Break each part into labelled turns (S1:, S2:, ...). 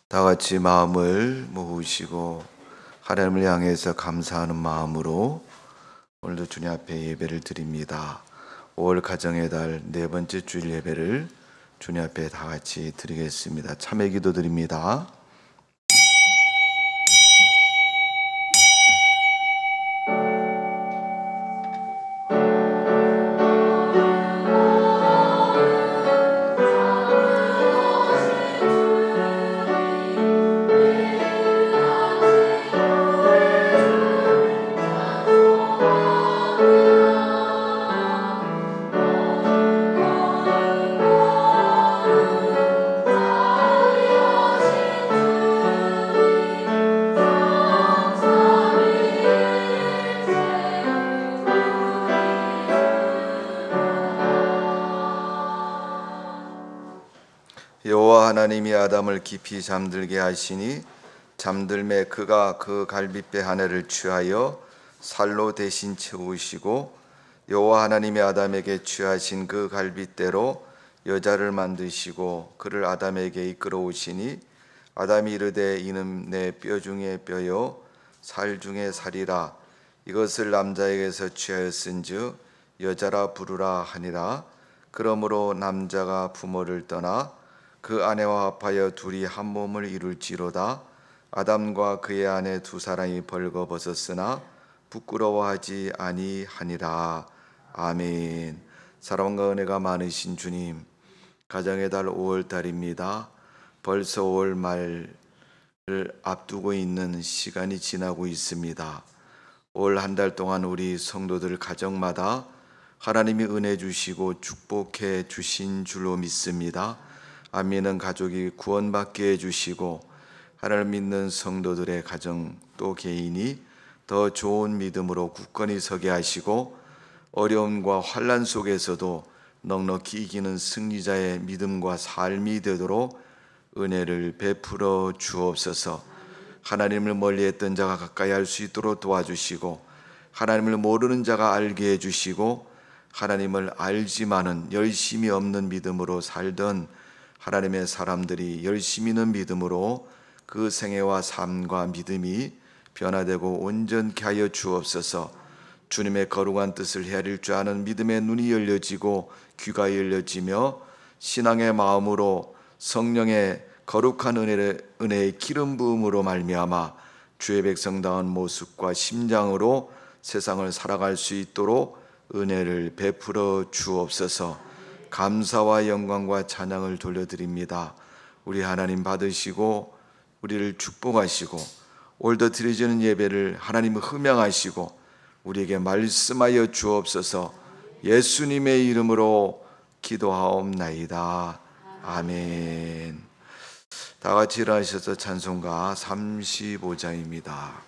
S1: 다 같이 마음을 모으시고 하나님을 향해서 감사하는 마음으로 오늘도 주님 앞에 예배를 드립니다. 5월 가정의 달 네 번째 주일 예배를 주님 앞에 다 같이 드리겠습니다. 참회 기도 드립니다. 여호와 하나님이 아담을 깊이 잠들게 하시니 잠들매 그가 그 갈빗배 하나를 취하여 살로 대신 채우시고 여호와 하나님이 아담에게 취하신 그 갈빗대로 여자를 만드시고 그를 아담에게 이끌어 오시니 아담이 이르되 이는 내 뼈 중에 뼈요 살 중에 살이라 이것을 남자에게서 취하였은즉 여자라 부르라 하니라. 그러므로 남자가 부모를 떠나 그 아내와 합하여 둘이 한 몸을 이룰지로다. 아담과 그의 아내 두 사람이 벌거벗었으나 부끄러워하지 아니하니라. 아멘. 사랑과 은혜가 많으신 주님, 가정의 달 5월달입니다. 벌써 5월 말을 앞두고 있는 시간이 지나고 있습니다. 올 한 달 동안 우리 성도들 가정마다 하나님이 은혜 주시고 축복해 주신 줄로 믿습니다. 안 믿는 가족이 구원받게 해주시고 하나님을 믿는 성도들의 가정 또 개인이 더 좋은 믿음으로 굳건히 서게 하시고 어려움과 환난 속에서도 넉넉히 이기는 승리자의 믿음과 삶이 되도록 은혜를 베풀어 주옵소서. 하나님을 멀리했던 자가 가까이 할 수 있도록 도와주시고 하나님을 모르는 자가 알게 해주시고 하나님을 알지만은 열심이 없는 믿음으로 살던 하나님의 사람들이 열심히 있는 믿음으로 그 생애와 삶과 믿음이 변화되고 온전케 하여 주옵소서. 주님의 거룩한 뜻을 헤아릴 줄 아는 믿음의 눈이 열려지고 귀가 열려지며 신앙의 마음으로 성령의 거룩한 은혜의 기름 부음으로 말미암아 주의 백성다운 모습과 심장으로 세상을 살아갈 수 있도록 은혜를 베풀어 주옵소서. 감사와 영광과 찬양을 돌려드립니다. 우리 하나님 받으시고 우리를 축복하시고 올더 드려지는 예배를 하나님 흠양하시고 우리에게 말씀하여 주옵소서. 예수님의 이름으로 기도하옵나이다. 아멘. 다 같이 일어나셔서 찬송가 35장입니다.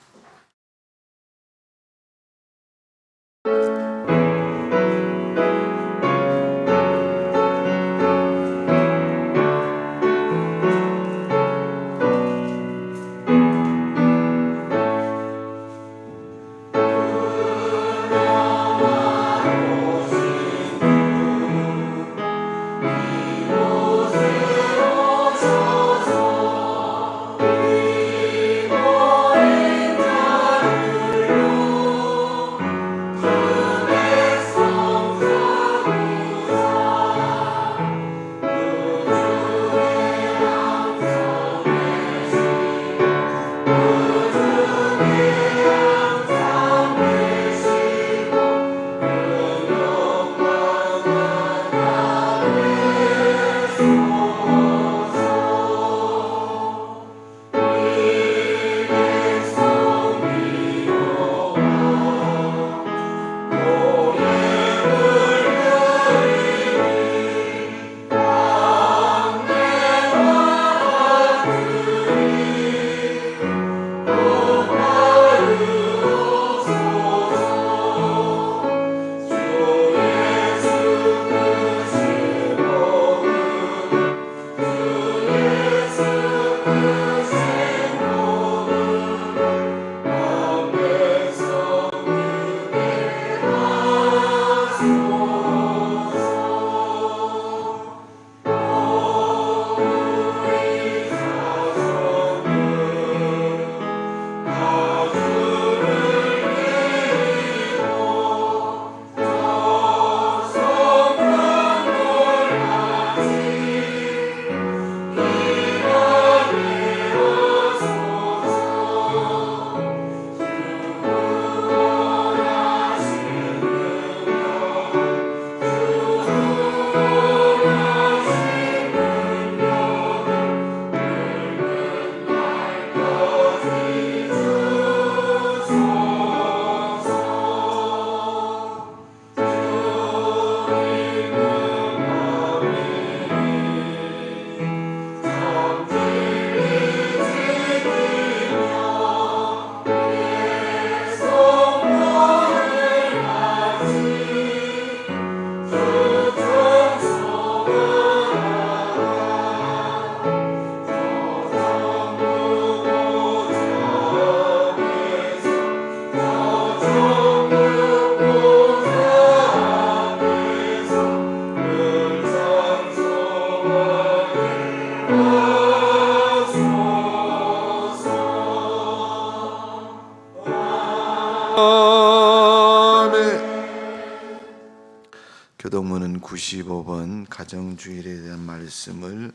S1: 95번 가정주일에 대한 말씀을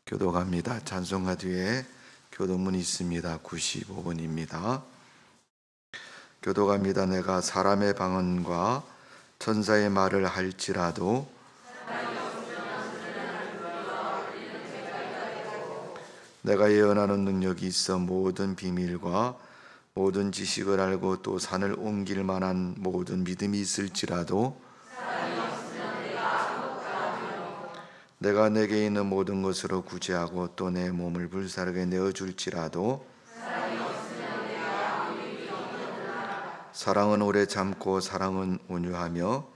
S1: 교독합니다. 찬송가 뒤에 교독문이 있습니다. 95번입니다. 교독합니다. 내가 사람의 방언과 천사의 말을 할지라도 내가 예언하는 능력이 있어 모든 비밀과 모든 지식을 알고 또 산을 옮길 만한 모든 믿음이 있을지라도 내가 내게 있는 모든 것으로 구제하고 또 내 몸을 불사르게 내어줄지라도 사랑은 오래 참고 사랑은 온유하며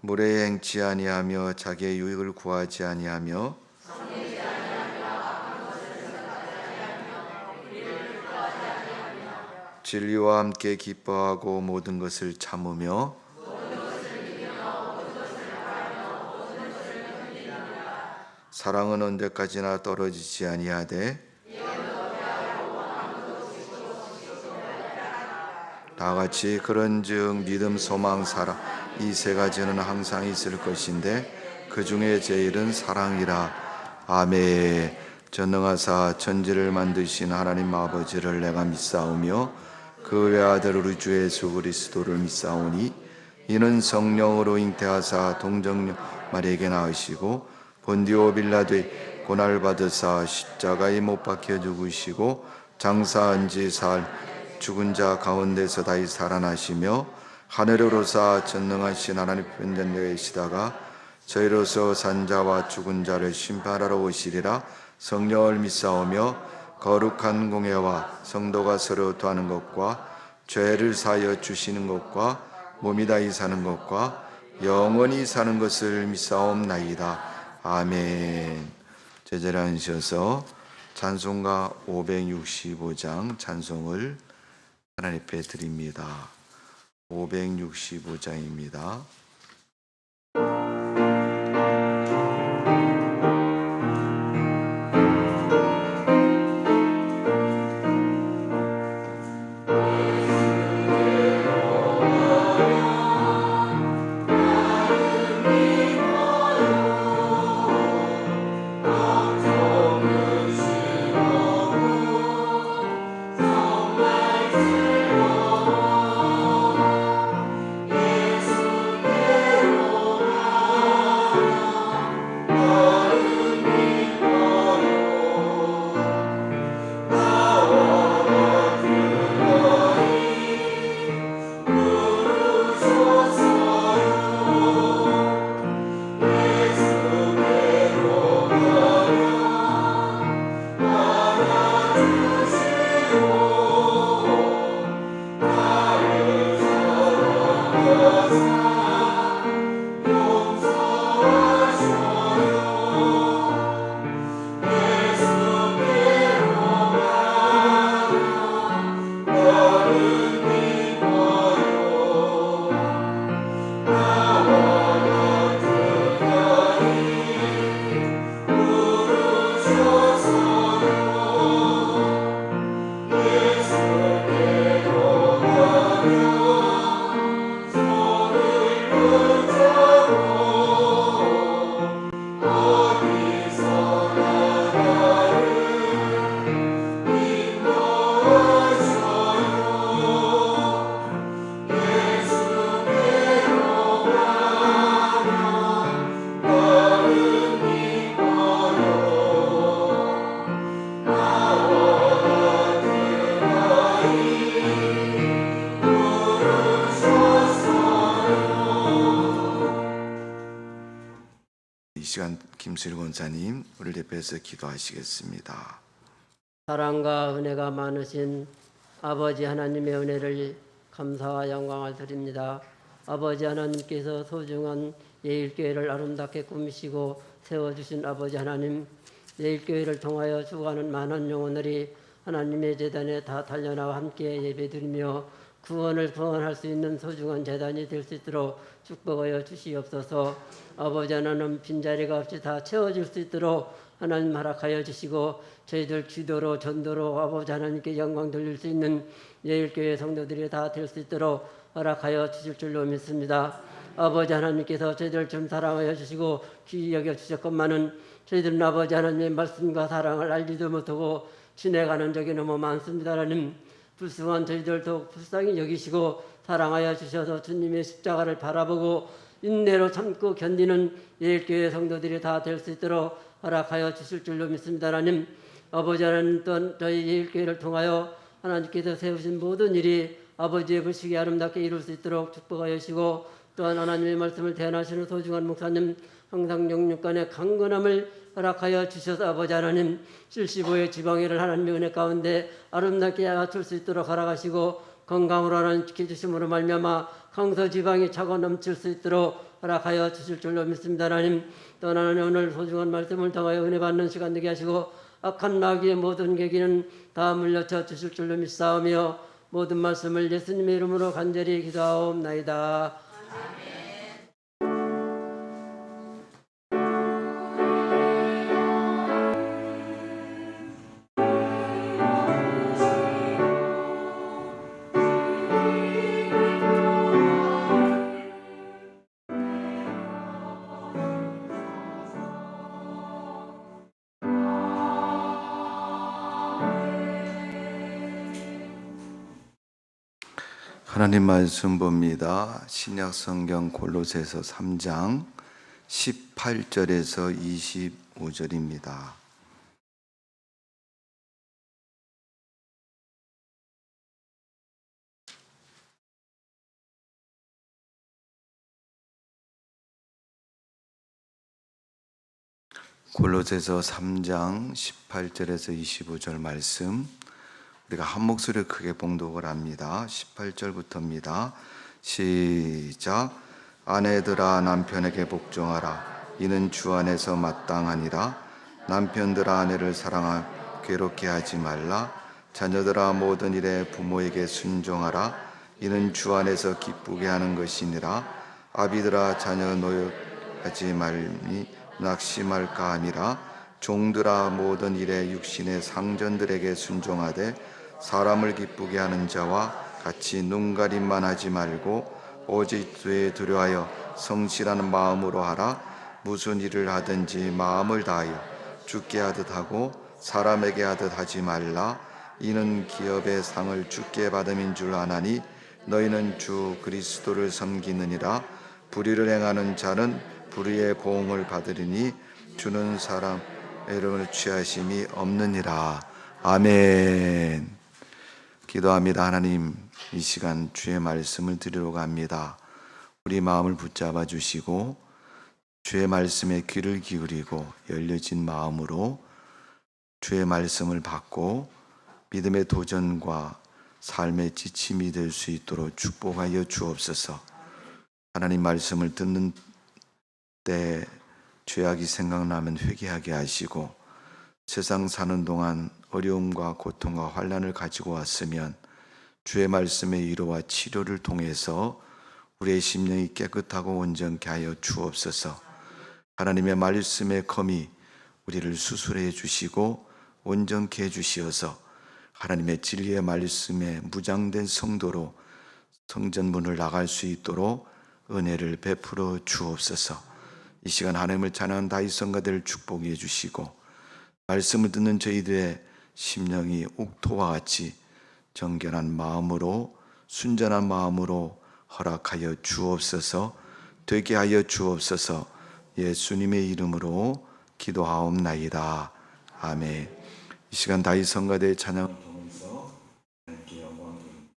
S1: 물에 행치 아니하며 자기의 유익을 구하지 아니하며 진리와 함께 기뻐하고 모든 것을 참으며 사랑은 언제까지나 떨어지지 아니하되 다같이 그런즉 믿음, 소망, 사랑 이 세 가지는 항상 있을 것인데 그 중에 제일은 사랑이라. 아멘. 전능하사 천지를 만드신 하나님 아버지를 내가 믿사오며 그 외아들 우리 주 예수 그리스도를 믿사오니 이는 성령으로 잉태하사 동정녀 마리에게 낳으시고 본디오 빌라도의 고난을 받으사 십자가에 못 박혀 죽으시고 장사한 지 사흘 죽은 자 가운데서 다시 살아나시며 하늘에 오르사 전능하신 하나님 편전되어 계시다가 저희로서 산자와 죽은 자를 심판하러 오시리라. 성령을 믿사오며 거룩한 공예와 성도가 서로 도하는 것과 죄를 사하여 주시는 것과 몸이 다시 사는 것과 영원히 사는 것을 믿사옵나이다. 아멘. 제자리 앉으셔서 찬송가 565장 찬송을 하나님 앞에 드립니다. 565장입니다. 이 시간 김수일 권사님 우리를 대표해서 기도하시겠습니다.
S2: 사랑과 은혜가 많으신 아버지 하나님의 은혜를 감사와 영광을 드립니다. 아버지 하나님께서 소중한 예일교회를 아름답게 꾸미시고 세워주신 아버지 하나님, 예일교회를 통하여 죽어가는 많은 영혼들이 하나님의 제단에 다 달려나와 함께 예배드리며 구원을 구원할 수 있는 소중한 재단이 될 수 있도록 축복하여 주시옵소서. 아버지 하나님 빈자리가 없이 다 채워질 수 있도록 하나님 허락하여 주시고 저희들 기도로 전도로 아버지 하나님께 영광 돌릴 수 있는 예일교회 성도들이 다 될 수 있도록 허락하여 주실 줄로 믿습니다. 아버지 하나님께서 저희들 좀 사랑하여 주시고 귀히 여겨 주셨건만은 저희들은 아버지 하나님의 말씀과 사랑을 알지도 못하고 지내가는 적이 너무 많습니다. 하나님 불쌍한 저희들도 불쌍히 여기시고 사랑하여 주셔서 주님의 십자가를 바라보고 인내로 참고 견디는 예일교회 성도들이 다 될 수 있도록 허락하여 주실 줄로 믿습니다. 하나님 아버지 하나님 또한 저희 예일교회를 통하여 하나님께서 세우신 모든 일이 아버지의 불식이 아름답게 이룰 수 있도록 축복하여 주시고 또한 하나님의 말씀을 대언하시는 소중한 목사님 항상 영육간의 강건함을 허락하여 주셔서 아버지 하나님 75의 지방일을 하나님의 은혜 가운데 아름답게 갖출 수 있도록 허락하시고 건강으로 하나님 지켜주심으로 말미암아 강서지방이 차고 넘칠 수 있도록 허락하여 주실 줄로 믿습니다. 하나님 또 하나님 오늘 소중한 말씀을 통하여 은혜 받는 시간 되게 하시고 악한 마귀의 모든 계기는 다 물려쳐 주실 줄로 믿사오며 모든 말씀을 예수님의 이름으로 간절히 기도하옵나이다.
S1: 하나님 말씀 봅니다. 신약 성경 골로새서 3장 18절에서 25절입니다. 골로새서 3장 18절에서 25절 말씀 우리가 한 목소리로 크게 봉독을 합니다. 18절부터입니다. 시작. 아내들아 남편에게 복종하라. 이는 주 안에서 마땅하니라. 남편들아 아내를 사랑하여 괴롭게 하지 말라. 자녀들아 모든 일에 부모에게 순종하라. 이는 주 안에서 기쁘게 하는 것이니라. 아비들아 자녀 노역하지 말니 낙심할까 함이라. 종들아 모든 일에 육신의 상전들에게 순종하되 사람을 기쁘게 하는 자와 같이 눈가림만 하지 말고 오직 주에 두려워하여 성실한 마음으로 하라. 무슨 일을 하든지 마음을 다하여 주께 하듯 하고 사람에게 하듯 하지 말라. 이는 기업의 상을 주께 받음인 줄 아나니 너희는 주 그리스도를 섬기느니라. 불의를 행하는 자는 불의의 보응을 받으리니 주는 사람 이름을 취하심이 없느니라. 아멘. 기도합니다. 하나님 이 시간 주의 말씀을 드리러 갑니다. 우리 마음을 붙잡아 주시고 주의 말씀에 귀를 기울이고 열려진 마음으로 주의 말씀을 받고 믿음의 도전과 삶의 지침이 될 수 있도록 축복하여 주옵소서. 하나님 말씀을 듣는 때 죄악이 생각나면 회개하게 하시고 세상 사는 동안 어려움과 고통과 환난을 가지고 왔으면 주의 말씀의 위로와 치료를 통해서 우리의 심령이 깨끗하고 온전케 하여 주옵소서. 하나님의 말씀의 검이 우리를 수술해 주시고 온전케 해 주시어서 하나님의 진리의 말씀에 무장된 성도로 성전문을 나갈 수 있도록 은혜를 베풀어 주옵소서. 이 시간 하나님을 찬양하는 다윗 성가대를 축복해 주시고 말씀을 듣는 저희들의 심령이 옥토와 같이 정결한 마음으로 순전한 마음으로 허락하여 주옵소서. 되게 하여 주옵소서. 예수님의 이름으로 기도하옵나이다. 아멘. 이 시간 다윗 성가대의 찬양 통해서 하나님께 영광 드립니다.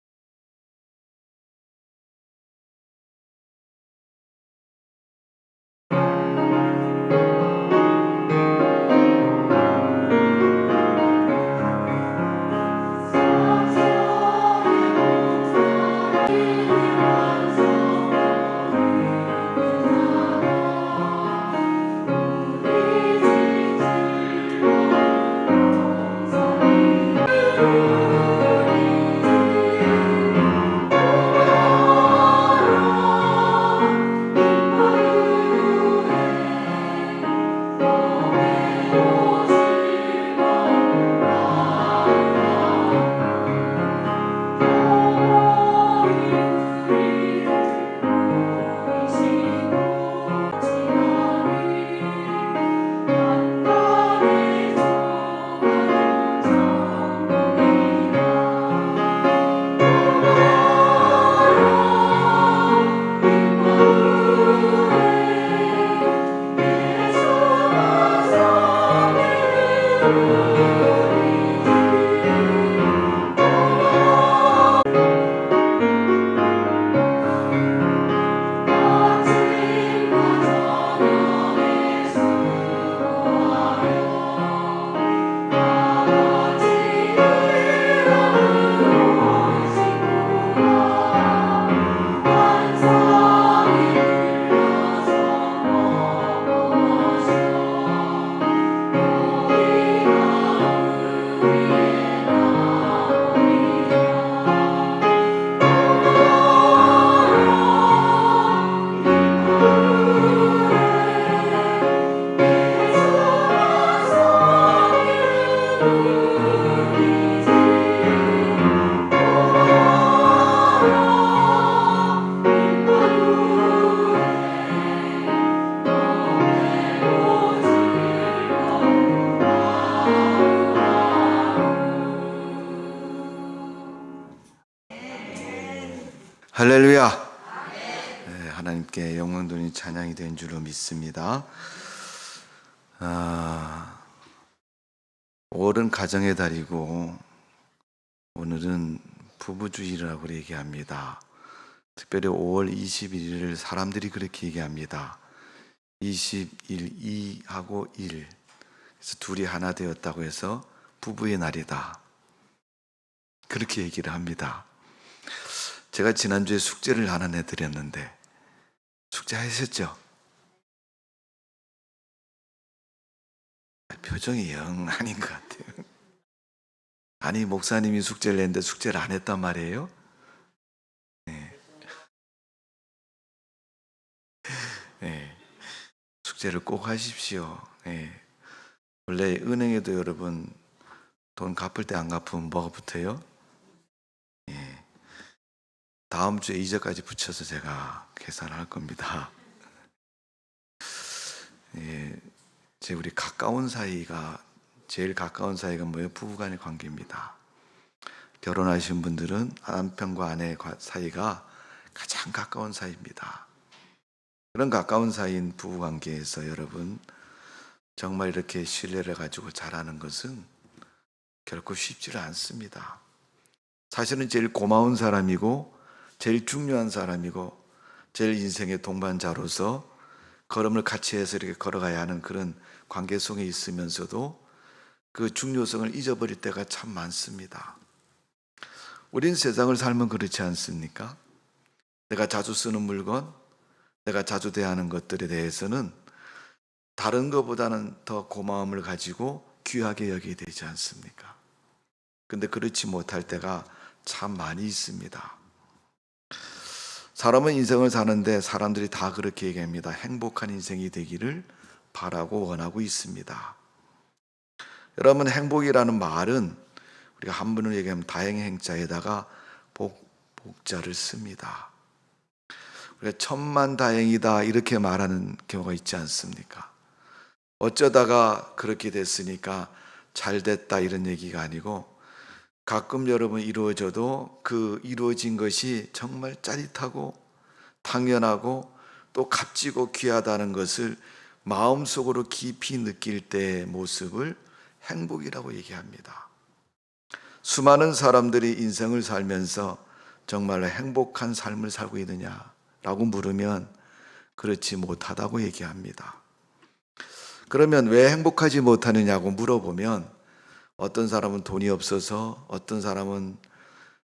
S1: 성령님이 찬양이 된 줄로 믿습니다. 5월은 가정의 달이고 오늘은 부부주의라고 얘기합니다. 특별히 5월 21일을 사람들이 그렇게 얘기합니다. 21, 2하고 1, 그래서 둘이 하나 되었다고 해서 부부의 날이다, 그렇게 얘기를 합니다. 제가 지난주에 숙제를 하나 내드렸는데 숙제 하셨죠? 표정이 영 아닌 것 같아요. 아니, 목사님이 숙제를 냈는데 숙제를 안 했단 말이에요? 네. 네. 숙제를 꼭 하십시오. 네. 원래 은행에도 여러분 돈 갚을 때 안 갚으면 뭐가 붙어요? 네. 다음 주에 이자까지 붙여서 제가 계산할 겁니다. 네. 우리 가까운 사이가, 제일 가까운 사이가 뭐예요? 부부간의 관계입니다. 결혼하신 분들은 남편과 아내 사이가 가장 가까운 사이입니다. 그런 가까운 사이인 부부관계에서 여러분 정말 이렇게 신뢰를 가지고 잘하는 것은 결코 쉽지는 않습니다. 사실은 제일 고마운 사람이고 제일 중요한 사람이고 제일 인생의 동반자로서 걸음을 같이 해서 이렇게 걸어가야 하는 그런 관계 속에 있으면서도 그 중요성을 잊어버릴 때가 참 많습니다. 우린 세상을 살면 그렇지 않습니까? 내가 자주 쓰는 물건, 내가 자주 대하는 것들에 대해서는 다른 것보다는 더 고마움을 가지고 귀하게 여기게 되지 않습니까? 근데 그렇지 못할 때가 참 많이 있습니다. 사람은 인생을 사는데 사람들이 다 그렇게 얘기합니다. 행복한 인생이 되기를 바라고 원하고 있습니다. 여러분, 행복이라는 말은 우리가 한문으로 얘기하면 다행의 행자에다가 복자를 씁니다. 우리가 천만다행이다 이렇게 말하는 경우가 있지 않습니까? 어쩌다가 그렇게 됐으니까 잘 됐다 이런 얘기가 아니고 가끔 여러분 이루어져도 그 이루어진 것이 정말 짜릿하고 당연하고 또 값지고 귀하다는 것을 마음속으로 깊이 느낄 때의 모습을 행복이라고 얘기합니다. 수많은 사람들이 인생을 살면서 정말로 행복한 삶을 살고 있느냐라고 물으면 그렇지 못하다고 얘기합니다. 그러면 왜 행복하지 못하느냐고 물어보면 어떤 사람은 돈이 없어서, 어떤 사람은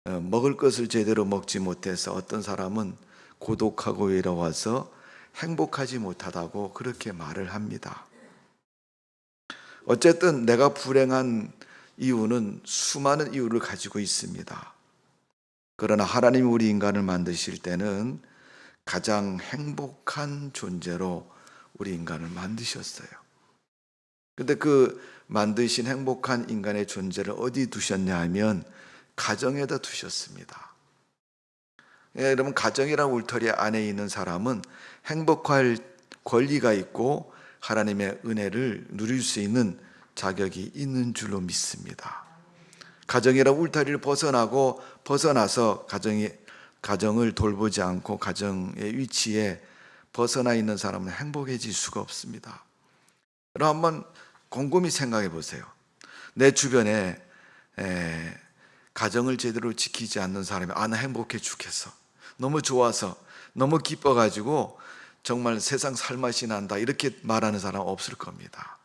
S1: 먹을 것을 제대로 먹지 못해서, 어떤 사람은 고독하고 외로워서 행복하지 못하다고 그렇게 말을 합니다. 어쨌든 내가 불행한 이유는 수많은 이유를 가지고 있습니다. 그러나 하나님이 우리 인간을 만드실 때는 가장 행복한 존재로 우리 인간을 만드셨어요. 근데 그 만드신 행복한 인간의 존재를 어디 두셨냐 하면 가정에다 두셨습니다. 여러분, 가정이라는 울타리 안에 있는 사람은 행복할 권리가 있고 하나님의 은혜를 누릴 수 있는 자격이 있는 줄로 믿습니다. 가정이라는 울타리를 벗어나서 가정을 돌보지 않고 가정의 위치에 벗어나 있는 사람은 행복해질 수가 없습니다. 그럼 한번 곰곰이 생각해 보세요. 내 주변에 가정을 제대로 지키지 않는 사람이 나 행복해 죽겠어, 너무 좋아서, 너무 기뻐가지고 정말 세상 살맛이 난다 이렇게 말하는 사람 없을 겁니다.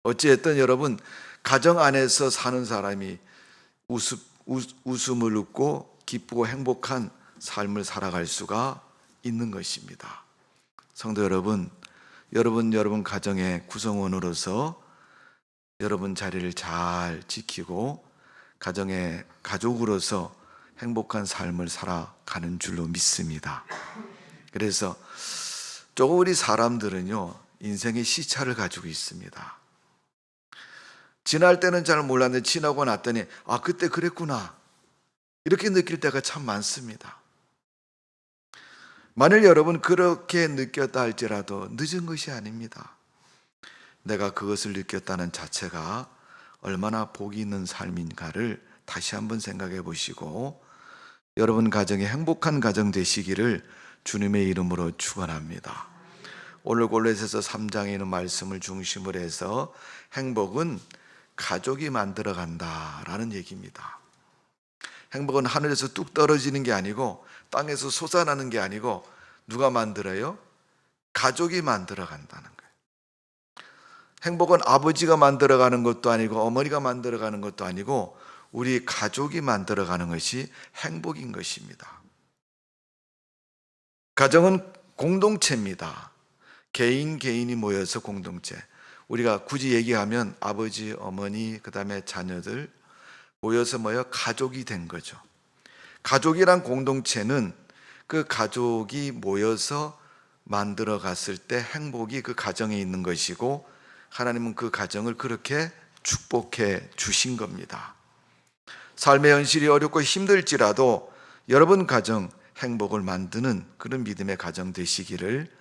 S1: 어찌됐든 여러분, 가정 안에서 사는 사람이 웃음을 웃고 기쁘고 행복한 삶을 살아갈 수가 있는 것입니다. 성도 여러분, 여러분 가정의 구성원으로서 여러분 자리를 잘 지키고 가정의 가족으로서 행복한 삶을 살아가는 줄로 믿습니다. 그래서 조금 우리 사람들은요, 인생의 시차를 가지고 있습니다. 지날 때는 잘 몰랐는데 지나고 났더니 그때 그랬구나 이렇게 느낄 때가 참 많습니다. 만일 여러분 그렇게 느꼈다 할지라도 늦은 것이 아닙니다. 내가 그것을 느꼈다는 자체가 얼마나 복이 있는 삶인가를 다시 한번 생각해 보시고 여러분 가정이 행복한 가정 되시기를 주님의 이름으로 축원합니다. 오늘 골로새서 3장에 있는 말씀을 중심으로 해서 행복은 가족이 만들어 간다라는 얘기입니다. 행복은 하늘에서 뚝 떨어지는 게 아니고 땅에서 솟아나는 게 아니고 누가 만들어요? 가족이 만들어 간다는 거예요. 행복은 아버지가 만들어 가는 것도 아니고 어머니가 만들어 가는 것도 아니고 우리 가족이 만들어 가는 것이 행복인 것입니다. 가정은 공동체입니다. 개인이 모여서 공동체. 우리가 굳이 얘기하면 아버지, 어머니, 그 다음에 자녀들 모여서 가족이 된 거죠. 가족이란 공동체는 그 가족이 모여서 만들어 갔을 때 행복이 그 가정에 있는 것이고 하나님은 그 가정을 그렇게 축복해 주신 겁니다. 삶의 현실이 어렵고 힘들지라도 여러분 가정 행복을 만드는 그런 믿음의 가정 되시기를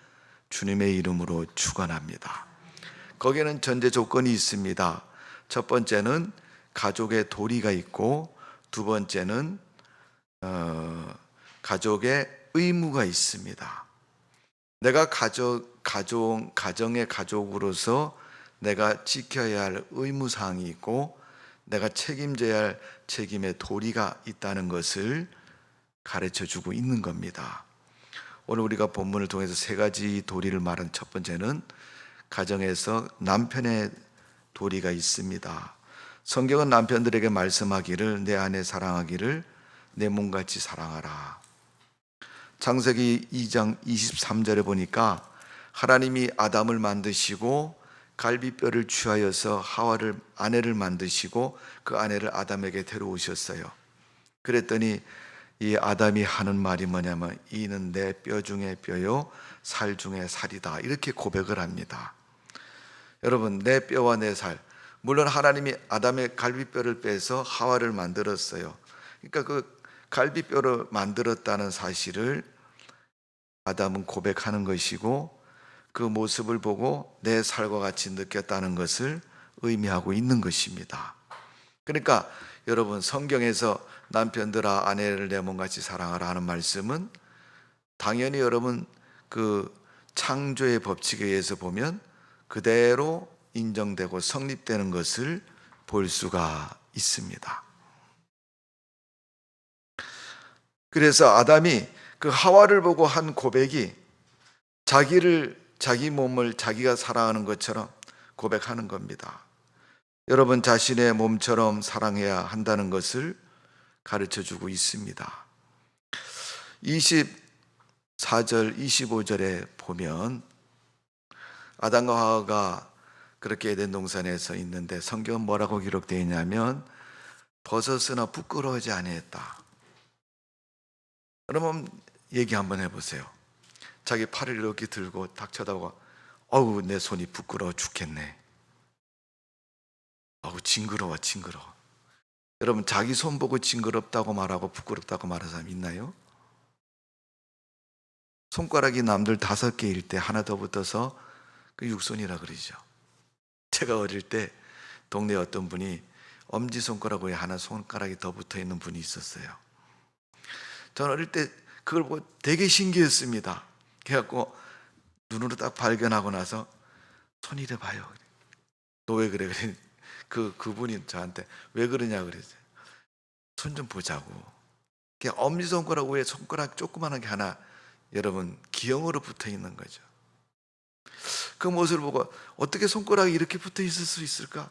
S1: 주님의 이름으로 축원합니다. 거기에는 전제 조건이 있습니다. 첫 번째는 가족의 도리가 있고 두 번째는 가족의 의무가 있습니다. 내가 가정의 가족으로서 내가 지켜야 할 의무사항이 있고 내가 책임져야 할 책임의 도리가 있다는 것을 가르쳐주고 있는 겁니다. 오늘 우리가 본문을 통해서 세 가지 도리를 말한 첫 번째는 가정에서 남편의 도리가 있습니다. 성경은 남편들에게 말씀하기를 내 아내 사랑하기를 내 몸같이 사랑하라. 창세기 2장 23절에 보니까 하나님이 아담을 만드시고 갈비뼈를 취하여서 하와를 아내를 만드시고 그 아내를 아담에게 데려오셨어요. 그랬더니 이 아담이 하는 말이 뭐냐면 이는 내 뼈 중에 뼈요 살 중에 살이다 이렇게 고백을 합니다. 여러분 내 뼈와 내 살, 물론 하나님이 아담의 갈비뼈를 빼서 하와를 만들었어요. 그러니까 그 갈비뼈를 만들었다는 사실을 아담은 고백하는 것이고 그 모습을 보고 내 살과 같이 느꼈다는 것을 의미하고 있는 것입니다. 그러니까 여러분 성경에서 남편들아 아내를 내 몸같이 사랑하라 하는 말씀은 당연히 여러분 그 창조의 법칙에 의해서 보면 그대로 인정되고 성립되는 것을 볼 수가 있습니다. 그래서 아담이 그 하와를 보고 한 고백이 자기 몸을 자기가 사랑하는 것처럼 고백하는 겁니다. 여러분 자신의 몸처럼 사랑해야 한다는 것을 가르쳐주고 있습니다. 24절 25절에 보면 아담과 하와가 그렇게 에덴 동산에서 있는데 성경은 뭐라고 기록되어 있냐면 벗었으나 부끄러워하지 아니했다. 여러분 얘기 한번 해보세요. 자기 팔을 이렇게 들고 딱 쳐다보고 어우 내 손이 부끄러워 죽겠네. 어우 징그러워. 여러분 자기 손 보고 징그럽다고 말하고 부끄럽다고 말하는 사람 있나요? 손가락이 남들 5개일 때 하나 더 붙어서 그 육손이라 그러죠. 제가 어릴 때 동네에 어떤 분이 엄지손가락 위에 하나 손가락이 더 붙어있는 분이 있었어요. 저는 어릴 때 그걸 보고 되게 신기했습니다. 그래갖고 눈으로 딱 발견하고 나서 손 이래 봐요. 너 왜 그래? 그분이 저한테 왜 그러냐 그랬어요. 손 좀 보자고. 엄지손가락 위에 손가락 조그만한 게 하나 여러분 기형으로 붙어 있는 거죠. 그 모습을 보고 어떻게 손가락이 이렇게 붙어 있을 수 있을까?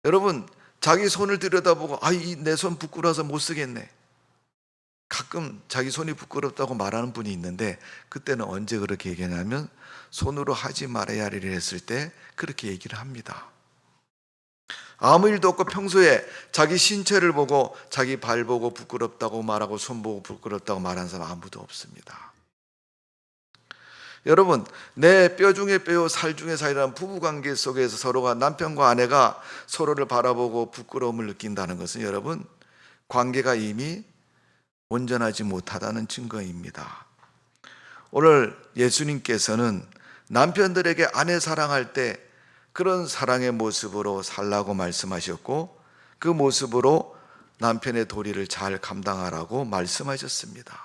S1: 여러분 자기 손을 들여다보고 내 손 부끄러워서 못 쓰겠네. 가끔 자기 손이 부끄럽다고 말하는 분이 있는데 그때는 언제 그렇게 얘기하냐면 손으로 하지 말아야 할 일을 했을 때 그렇게 얘기를 합니다. 아무 일도 없고 평소에 자기 신체를 보고 자기 발 보고 부끄럽다고 말하고 손 보고 부끄럽다고 말하는 사람 아무도 없습니다. 여러분 내 뼈 중에 뼈요 살 중에 살이라는 부부관계 속에서 서로가 남편과 아내가 서로를 바라보고 부끄러움을 느낀다는 것은 여러분 관계가 이미 온전하지 못하다는 증거입니다. 오늘 예수님께서는 남편들에게 아내 사랑할 때 그런 사랑의 모습으로 살라고 말씀하셨고 그 모습으로 남편의 도리를 잘 감당하라고 말씀하셨습니다.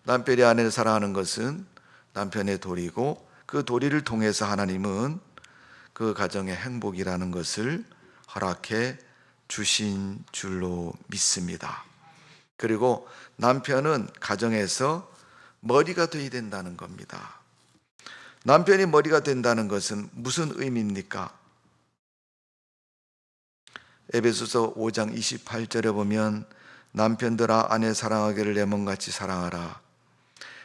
S1: 남편이 아내를 사랑하는 것은 남편의 도리고, 그 도리를 통해서 하나님은 그 가정의 행복이라는 것을 허락해 주신 줄로 믿습니다. 그리고 남편은 가정에서 머리가 되어야 된다는 겁니다. 남편이 머리가 된다는 것은 무슨 의미입니까? 에베소서 5장 28절에 보면 남편들아 아내 사랑하기를 내 몸같이 사랑하라.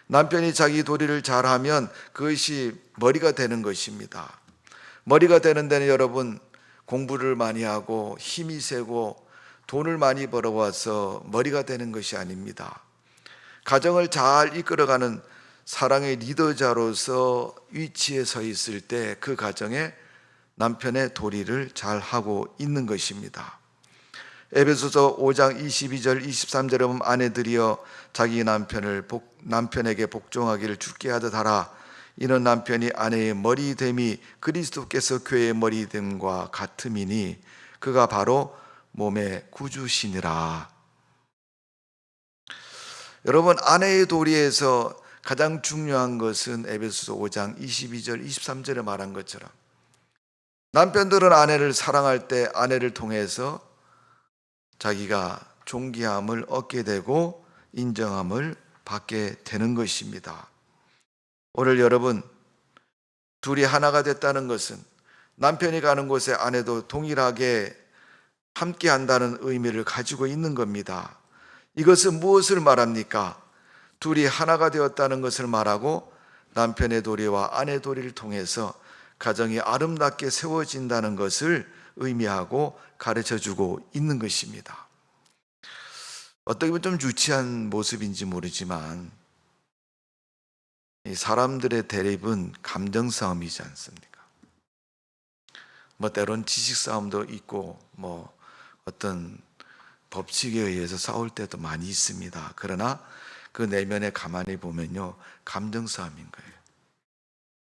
S1: 남편이 자기 도리를 잘하면 그것이 머리가 되는 것입니다. 머리가 되는 데는 여러분, 공부를 많이 하고 힘이 세고 돈을 많이 벌어와서 머리가 되는 것이 아닙니다. 가정을 잘 이끌어가는 사랑의 리더자로서 위치에 서 있을 때 그 가정에 남편의 도리를 잘 하고 있는 것입니다. 에베소서 5장 22절 23절에 보면 아내들이여 자기 남편에게 복종하기를 주께 하듯 하라. 이는 남편이 아내의 머리됨이 그리스도께서 교회의 머리됨과 같음이니 그가 바로 몸의 구주시니라. 여러분, 아내의 도리에서 가장 중요한 것은 에베소서 5장 22절 23절에 말한 것처럼 남편들은 아내를 사랑할 때 아내를 통해서 자기가 존귀함을 얻게 되고 인정함을 받게 되는 것입니다. 오늘 여러분, 둘이 하나가 됐다는 것은 남편이 가는 곳에 아내도 동일하게 함께 한다는 의미를 가지고 있는 겁니다. 이것은 무엇을 말합니까? 둘이 하나가 되었다는 것을 말하고 남편의 도리와 아내의 도리를 통해서 가정이 아름답게 세워진다는 것을 의미하고 가르쳐주고 있는 것입니다. 어떻게 보면 좀 유치한 모습인지 모르지만 이 사람들의 대립은 감정 싸움이지 않습니까? 때론 지식 싸움도 있고 어떤 법칙에 의해서 싸울 때도 많이 있습니다. 그러나 그 내면에 가만히 보면요, 감정 싸움인 거예요.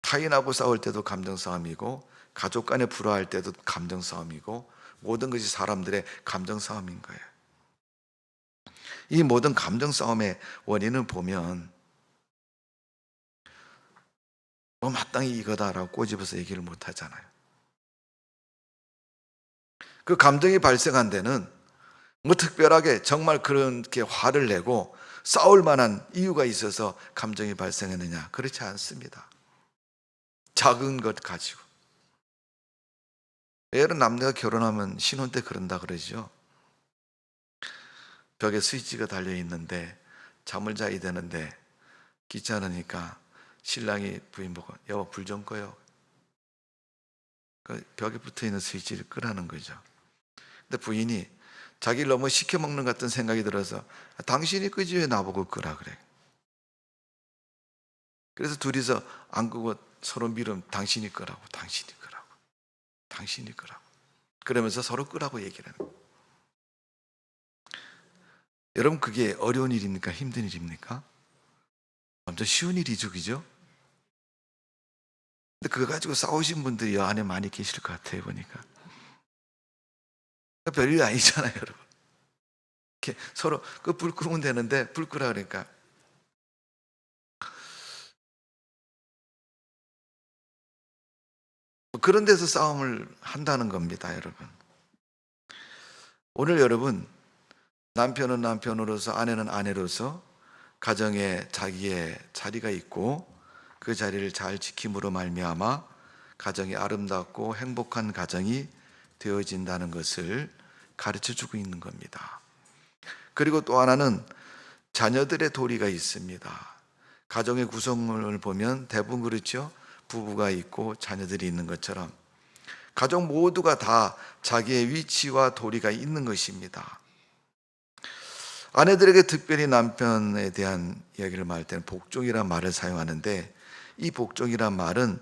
S1: 타인하고 싸울 때도 감정 싸움이고 가족 간에 불화할 때도 감정 싸움이고 모든 것이 사람들의 감정 싸움인 거예요. 이 모든 감정 싸움의 원인을 보면 마땅히 이거다라고 꼬집어서 얘기를 못 하잖아요. 그 감정이 발생한 데는 특별하게 정말 그렇게 화를 내고 싸울 만한 이유가 있어서 감정이 발생했느냐? 그렇지 않습니다. 작은 것 가지고. 예를 남녀가 결혼하면 신혼 때 그런다 그러죠. 벽에 스위치가 달려 있는데 잠을 자야 되는데 귀찮으니까 신랑이 부인 보고 여보 불 좀 꺼요. 그 벽에 붙어 있는 스위치를 끄라는 거죠. 근데 부인이 자기를 너무 시켜먹는 것 같은 생각이 들어서 당신이 끄지 왜 나보고 끄라 그래. 그래서 둘이서 안 끄고 서로 밀으면 당신이 끄라고, 당신이 끄라고, 당신이 끄라고. 그러면서 서로 끄라고 얘기를 하는 거예요. 여러분, 그게 어려운 일입니까? 힘든 일입니까? 완전 쉬운 일이죠, 그죠? 근데 그거 가지고 싸우신 분들이 이 안에 많이 계실 것 같아요, 보니까. 별일 아니잖아요, 여러분. 이렇게 서로 그 불 끄면 되는데 불 끄라 그러니까. 그런 데서 싸움을 한다는 겁니다, 여러분. 오늘 여러분, 남편은 남편으로서 아내는 아내로서 가정에 자기의 자리가 있고 그 자리를 잘 지킴으로 말미암아 가정이 아름답고 행복한 가정이 되어진다는 것을 가르쳐주고 있는 겁니다. 그리고 또 하나는 자녀들의 도리가 있습니다. 가정의 구성을 보면 대부분 그렇죠. 부부가 있고 자녀들이 있는 것처럼 가족 모두가 다 자기의 위치와 도리가 있는 것입니다. 아내들에게 특별히 남편에 대한 이야기를 말할 때는 복종이라는 말을 사용하는데 이 복종이란 말은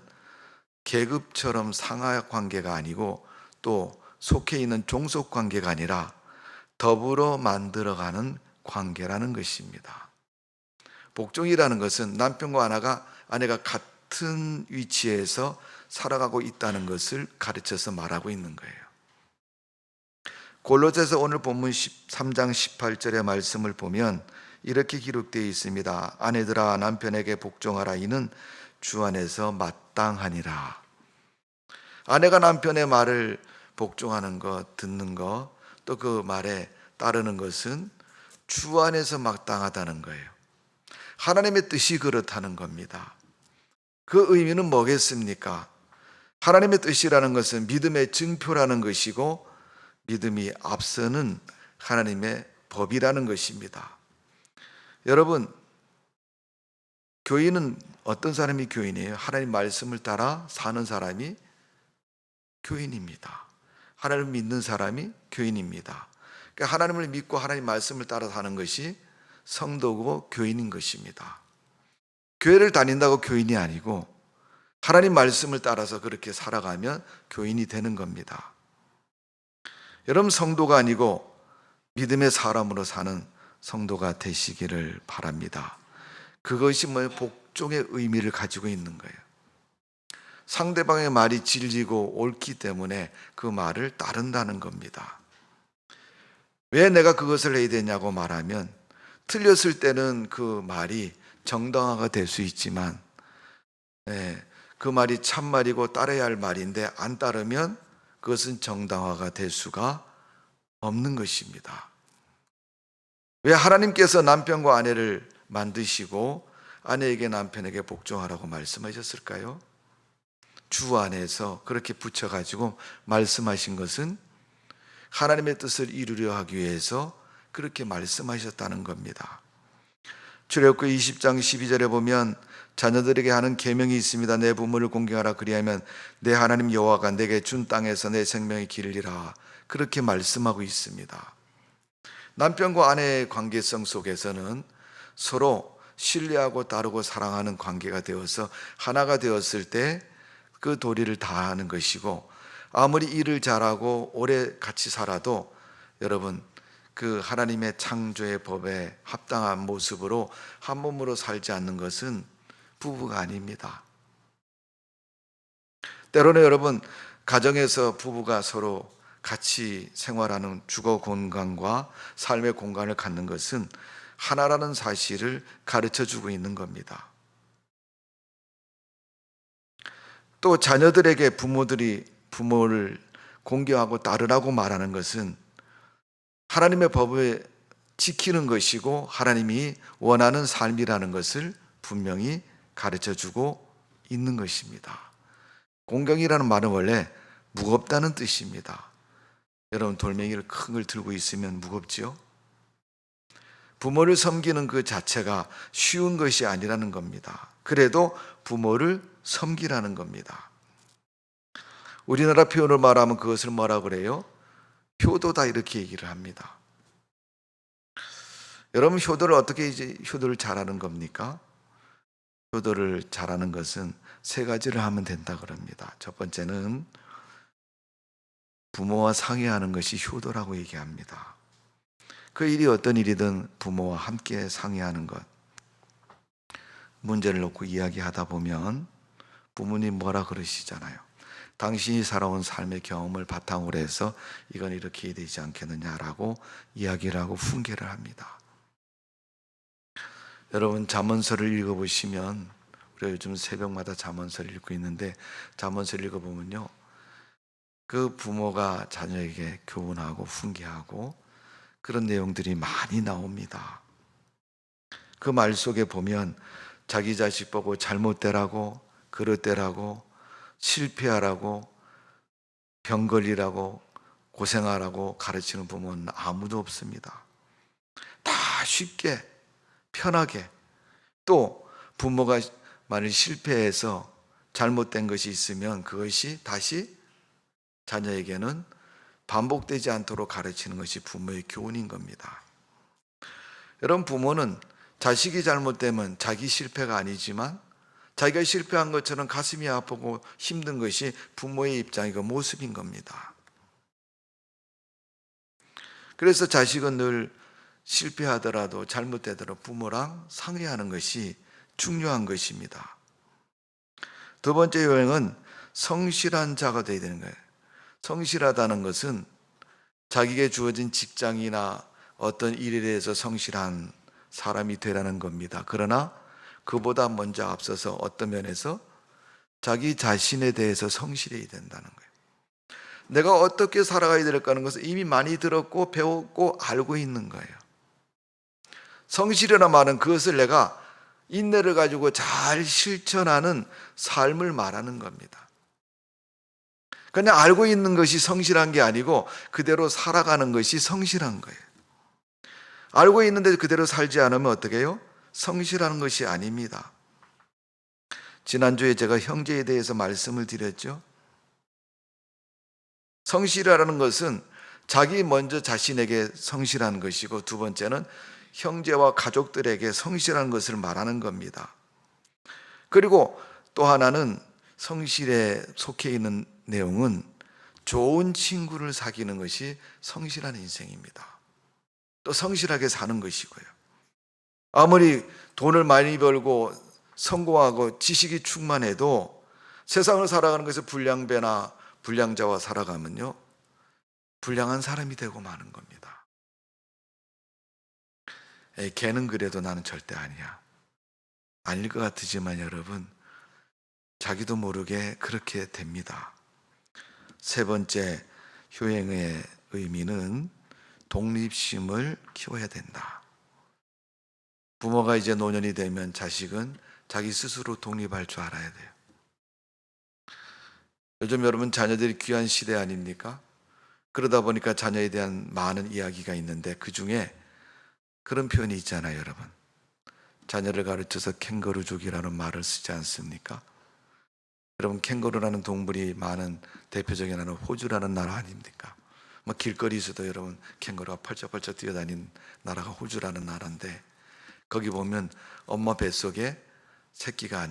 S1: 계급처럼 상하 관계가 아니고 또 속해 있는 종속 관계가 아니라 더불어 만들어가는 관계라는 것입니다. 복종이라는 것은 남편과 아내가 같은 위치에서 살아가고 있다는 것을 가르쳐서 말하고 있는 거예요. 골로새서 오늘 본문 13장 18절의 말씀을 보면 이렇게 기록되어 있습니다. 아내들아 남편에게 복종하라. 이는 주 안에서 마땅하니라. 아내가 남편의 말을 복종하는 것, 듣는 것, 또 그 말에 따르는 것은 주 안에서 마땅하다는 거예요. 하나님의 뜻이 그렇다는 겁니다. 그 의미는 뭐겠습니까? 하나님의 뜻이라는 것은 믿음의 증표라는 것이고 믿음이 앞서는 하나님의 법이라는 것입니다. 여러분, 교인은 어떤 사람이 교인이에요? 하나님 말씀을 따라 사는 사람이 교인입니다. 하나님을 믿는 사람이 교인입니다. 그러니까 하나님을 믿고 하나님 말씀을 따라 사는 것이 성도고 교인인 것입니다. 교회를 다닌다고 교인이 아니고 하나님 말씀을 따라서 그렇게 살아가면 교인이 되는 겁니다. 여러분, 성도가 아니고 믿음의 사람으로 사는 성도가 되시기를 바랍니다. 그것이 복종의 의미를 가지고 있는 거예요. 상대방의 말이 진리고 옳기 때문에 그 말을 따른다는 겁니다. 왜 내가 그것을 해야 되냐고 말하면 틀렸을 때는 그 말이 정당화가 될 수 있지만 그 말이 참말이고 따라야 할 말인데 안 따르면 그것은 정당화가 될 수가 없는 것입니다. 왜 하나님께서 남편과 아내를 만드시고 아내에게 남편에게 복종하라고 말씀하셨을까요? 주 안에서 그렇게 붙여가지고 말씀하신 것은 하나님의 뜻을 이루려 하기 위해서 그렇게 말씀하셨다는 겁니다. 출애굽기 20장 12절에 보면 자녀들에게 하는 계명이 있습니다. 내 부모를 공경하라. 그리하면 내 하나님 여호와가 내게 준 땅에서 내 생명이 기르리라. 그렇게 말씀하고 있습니다. 남편과 아내의 관계성 속에서는 서로 신뢰하고 따르고 사랑하는 관계가 되어서 하나가 되었을 때 그 도리를 다하는 것이고, 아무리 일을 잘하고 오래 같이 살아도 여러분 그 하나님의 창조의 법에 합당한 모습으로 한 몸으로 살지 않는 것은 부부가 아닙니다. 때로는 여러분 가정에서 부부가 서로 같이 생활하는 주거 공간과 삶의 공간을 갖는 것은 하나라는 사실을 가르쳐 주고 있는 겁니다. 또 자녀들에게 부모들이 부모를 공경하고 따르라고 말하는 것은 하나님의 법을 지키는 것이고 하나님이 원하는 삶이라는 것을 분명히 가르쳐 주고 있는 것입니다. 공경이라는 말은 원래 무겁다는 뜻입니다. 여러분, 돌멩이를 큰 걸 들고 있으면 무겁지요? 부모를 섬기는 그 자체가 쉬운 것이 아니라는 겁니다. 그래도 부모를 섬기라는 겁니다. 우리나라 표현을 말하면 그것을 뭐라 그래요? 효도다, 이렇게 얘기를 합니다. 여러분, 효도를 어떻게 효도를 잘하는 겁니까? 효도를 잘하는 것은 세 가지를 하면 된다 그럽니다. 첫 번째는 부모와 상의하는 것이 효도라고 얘기합니다. 그 일이 어떤 일이든 부모와 함께 상의하는 것. 문제를 놓고 이야기하다 보면 부모님 뭐라 그러시잖아요. 당신이 살아온 삶의 경험을 바탕으로 해서 이건 이렇게 해야 되지 않겠느냐라고 이야기를 하고 훈계를 합니다. 여러분, 잠언서를 읽어보시면, 우리가 요즘 새벽마다 잠언서를 읽고 있는데 잠언서를 읽어보면요, 그 부모가 자녀에게 교훈하고 훈계하고 그런 내용들이 많이 나옵니다. 그 말 속에 보면 자기 자식 보고 잘못되라고, 그릇되라고, 실패하라고, 병 걸리라고, 고생하라고 가르치는 부모는 아무도 없습니다. 다 쉽게 편하게, 또 부모가 만일 실패해서 잘못된 것이 있으면 그것이 다시 자녀에게는 반복되지 않도록 가르치는 것이 부모의 교훈인 겁니다. 여러분, 부모는 자식이 잘못되면 자기 실패가 아니지만 자기가 실패한 것처럼 가슴이 아프고 힘든 것이 부모의 입장이고 모습인 겁니다. 그래서 자식은 늘 실패하더라도 잘못되더라도 부모랑 상의하는 것이 중요한 것입니다. 두 번째 요령은 성실한 자가 되어야 되는 거예요. 성실하다는 것은 자기에게 주어진 직장이나 어떤 일에 대해서 성실한 사람이 되라는 겁니다. 그러나 그보다 먼저 앞서서 어떤 면에서 자기 자신에 대해서 성실해야 된다는 거예요. 내가 어떻게 살아가야 될까 하는 것을 이미 많이 들었고 배웠고 알고 있는 거예요. 성실이라는 말은 그것을 내가 인내를 가지고 잘 실천하는 삶을 말하는 겁니다. 그냥 알고 있는 것이 성실한 게 아니고 그대로 살아가는 것이 성실한 거예요. 알고 있는데 그대로 살지 않으면 어떻게 해요? 성실하는 것이 아닙니다. 지난주에 제가 형제에 대해서 말씀을 드렸죠. 성실이라는 것은 자기 먼저 자신에게 성실한 것이고, 두 번째는 형제와 가족들에게 성실한 것을 말하는 겁니다. 그리고 또 하나는 성실에 속해 있는 내용은 좋은 친구를 사귀는 것이 성실한 인생입니다. 또 성실하게 사는 것이고요. 아무리 돈을 많이 벌고 성공하고 지식이 충만해도 세상을 살아가는 것에서 불량배나 불량자와 살아가면요, 불량한 사람이 되고 마는 겁니다. 걔는 그래도 나는 절대 아니야. 아닐 것 같으지만 여러분, 자기도 모르게 그렇게 됩니다. 세 번째, 효행의 의미는 독립심을 키워야 된다. 부모가 이제 노년이 되면 자식은 자기 스스로 독립할 줄 알아야 돼요. 요즘 여러분 자녀들이 귀한 시대 아닙니까? 그러다 보니까 자녀에 대한 많은 이야기가 있는데 그 중에 그런 표현이 있잖아요, 여러분. 자녀를 가르쳐서 캥거루족이라는 말을 쓰지 않습니까? 여러분, 캥거루라는 동물이 많은 대표적인 나라는 호주라는 나라 아닙니까? 뭐 길거리에서도 여러분 캥거루가 펄쩍펄쩍 뛰어다니는 나라가 호주라는 나라인데, 거기 보면 엄마 뱃속에 새끼가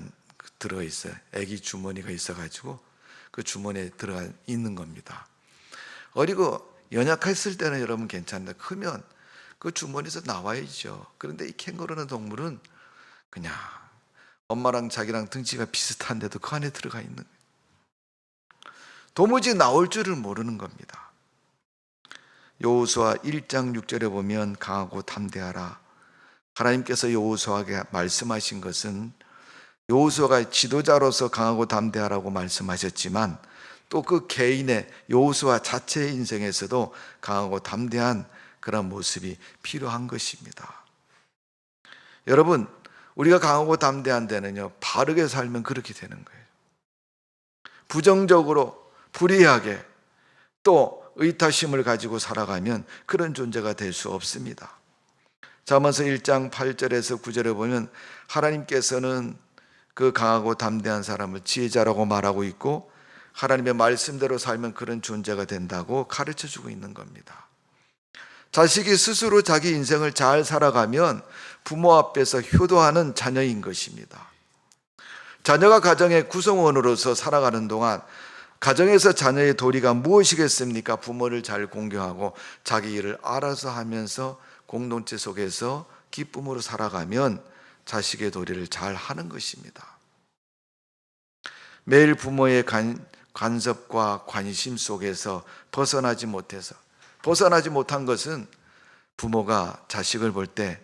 S1: 들어있어요. 아기 주머니가 있어가지고 그 주머니에 들어가 있는 겁니다. 어리고 연약했을 때는 여러분 괜찮은데 크면 그 주머니에서 나와야죠. 그런데 이 캥거루라는 동물은 그냥 엄마랑 자기랑 등치가 비슷한데도 그 안에 들어가 있는 거예요. 도무지 나올 줄을 모르는 겁니다. 여호수아 1장 6절에 보면 강하고 담대하라. 하나님께서 여호수아에게 말씀하신 것은 여호수아가 지도자로서 강하고 담대하라고 말씀하셨지만 또 그 개인의 여호수아 자체의 인생에서도 강하고 담대한 그런 모습이 필요한 것입니다. 여러분, 우리가 강하고 담대한 데는요, 바르게 살면 그렇게 되는 거예요. 부정적으로 불의하게 또 의타심을 가지고 살아가면 그런 존재가 될 수 없습니다. 잠언서 1장 8절에서 9절에 보면 하나님께서는 그 강하고 담대한 사람을 지혜자라고 말하고 있고, 하나님의 말씀대로 살면 그런 존재가 된다고 가르쳐주고 있는 겁니다. 자식이 스스로 자기 인생을 잘 살아가면 부모 앞에서 효도하는 자녀인 것입니다. 자녀가 가정의 구성원으로서 살아가는 동안 가정에서 자녀의 도리가 무엇이겠습니까? 부모를 잘 공경하고 자기 일을 알아서 하면서 공동체 속에서 기쁨으로 살아가면 자식의 도리를 잘 하는 것입니다. 매일 부모의 간섭과 관심 속에서 벗어나지 못한 것은 부모가 자식을 볼 때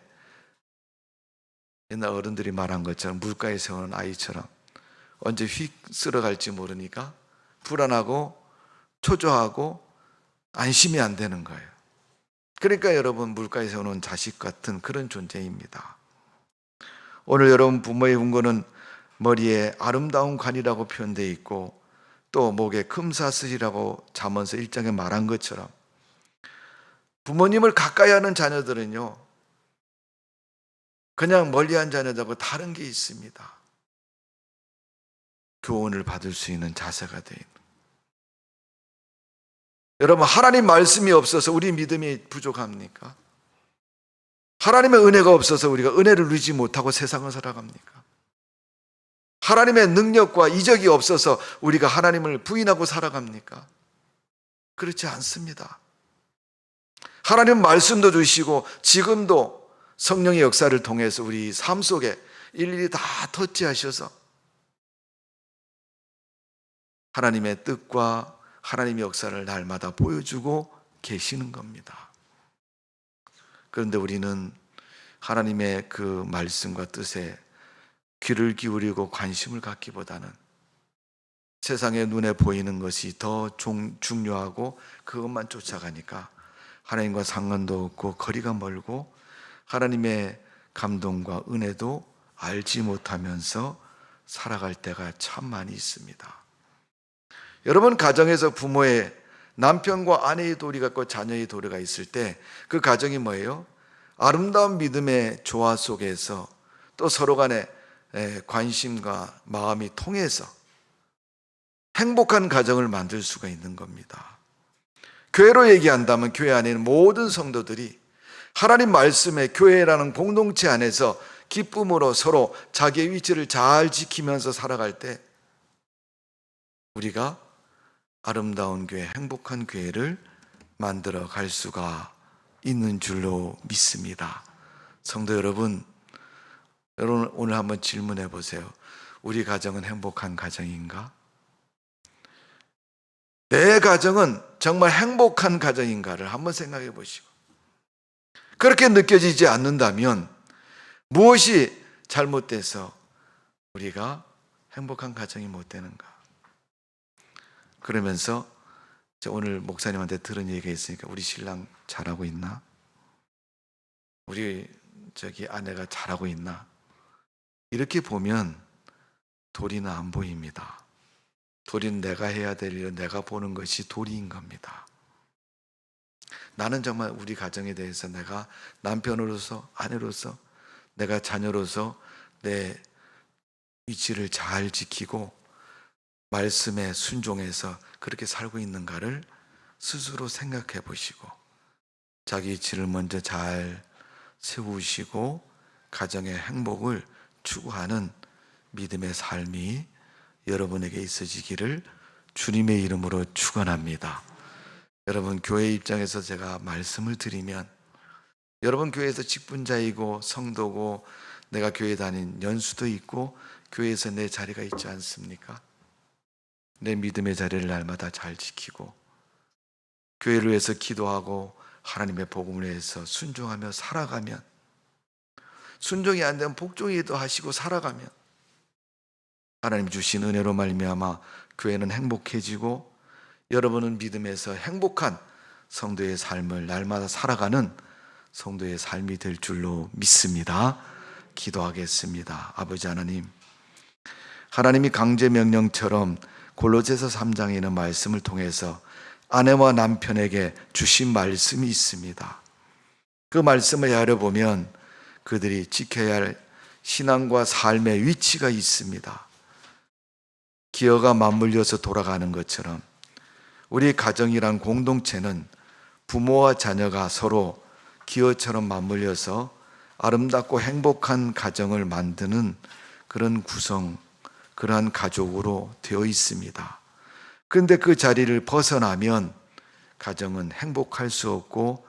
S1: 옛날 어른들이 말한 것처럼 물가에 세우는 아이처럼 언제 휙 쓸어갈지 모르니까 불안하고 초조하고 안심이 안 되는 거예요. 그러니까 여러분, 물가에 세우는 자식 같은 그런 존재입니다. 오늘 여러분 부모의 훈고는 머리에 아름다운 관이라고 표현되어 있고 또 목에 금사슬이라고 잠언서 1장에 말한 것처럼 부모님을 가까이 하는 자녀들은요, 그냥 멀리한 자녀들하고 다른 게 있습니다. 교훈을 받을 수 있는 자세가 되어 있는. 여러분, 하나님 말씀이 없어서 우리 믿음이 부족합니까? 하나님의 은혜가 없어서 우리가 은혜를 누리지 못하고 세상을 살아갑니까? 하나님의 능력과 이적이 없어서 우리가 하나님을 부인하고 살아갑니까? 그렇지 않습니다. 하나님 말씀도 주시고 지금도 성령의 역사를 통해서 우리 삶 속에 일일이 다 터치하셔서 하나님의 뜻과 하나님의 역사를 날마다 보여주고 계시는 겁니다. 그런데 우리는 하나님의 그 말씀과 뜻에 귀를 기울이고 관심을 갖기보다는 세상의 눈에 보이는 것이 더 중요하고 그것만 쫓아가니까 하나님과 상관도 없고 거리가 멀고 하나님의 감동과 은혜도 알지 못하면서 살아갈 때가 참 많이 있습니다. 여러분, 가정에서 부모의 남편과 아내의 도리가 있고 자녀의 도리가 있을 때 그 가정이 뭐예요? 아름다운 믿음의 조화 속에서 또 서로 간에 관심과 마음이 통해서 행복한 가정을 만들 수가 있는 겁니다. 교회로 얘기한다면 교회 안에 있는 모든 성도들이 하나님 말씀의 교회라는 공동체 안에서 기쁨으로 서로 자기의 위치를 잘 지키면서 살아갈 때 우리가 아름다운 교회, 행복한 교회를 만들어 갈 수가 있는 줄로 믿습니다. 성도 여러분, 오늘 한번 질문해 보세요. 우리 가정은 행복한 가정인가? 내 가정은 정말 행복한 가정인가를 한번 생각해 보시고, 그렇게 느껴지지 않는다면 무엇이 잘못돼서 우리가 행복한 가정이 못 되는가? 그러면서 오늘 목사님한테 들은 얘기가 있으니까 우리 신랑 잘하고 있나? 우리 아내가 잘하고 있나? 이렇게 보면 도리는 안 보입니다. 도리는 내가 해야 될 일을 내가 보는 것이 도리인 겁니다. 나는 정말 우리 가정에 대해서 내가 남편으로서, 아내로서, 내가 자녀로서 내 위치를 잘 지키고 말씀에 순종해서 그렇게 살고 있는가를 스스로 생각해 보시고 자기 위치를 먼저 잘 세우시고 가정의 행복을 추구하는 믿음의 삶이 여러분에게 있어지기를 주님의 이름으로 축원합니다. 여러분, 교회 입장에서 제가 말씀을 드리면 여러분 교회에서 직분자이고 성도고 내가 교회 다닌 연수도 있고 교회에서 내 자리가 있지 않습니까? 내 믿음의 자리를 날마다 잘 지키고 교회를 위해서 기도하고 하나님의 복음을 위해서 순종하며 살아가면, 순종이 안 되면 복종이도 하시고 살아가면 하나님 주신 은혜로 말미암아 교회는 행복해지고 여러분은 믿음에서 행복한 성도의 삶을 날마다 살아가는 성도의 삶이 될 줄로 믿습니다. 기도하겠습니다. 아버지 하나님, 하나님이 강제 명령처럼 골로새서 3장에 있는 말씀을 통해서 아내와 남편에게 주신 말씀이 있습니다. 그 말씀을 헤아려보면 그들이 지켜야 할 신앙과 삶의 위치가 있습니다. 기어가 맞물려서 돌아가는 것처럼 우리 가정이란 공동체는 부모와 자녀가 서로 기어처럼 맞물려서 아름답고 행복한 가정을 만드는 그런 구성, 그러한 가족으로 되어 있습니다. 그런데 그 자리를 벗어나면 가정은 행복할 수 없고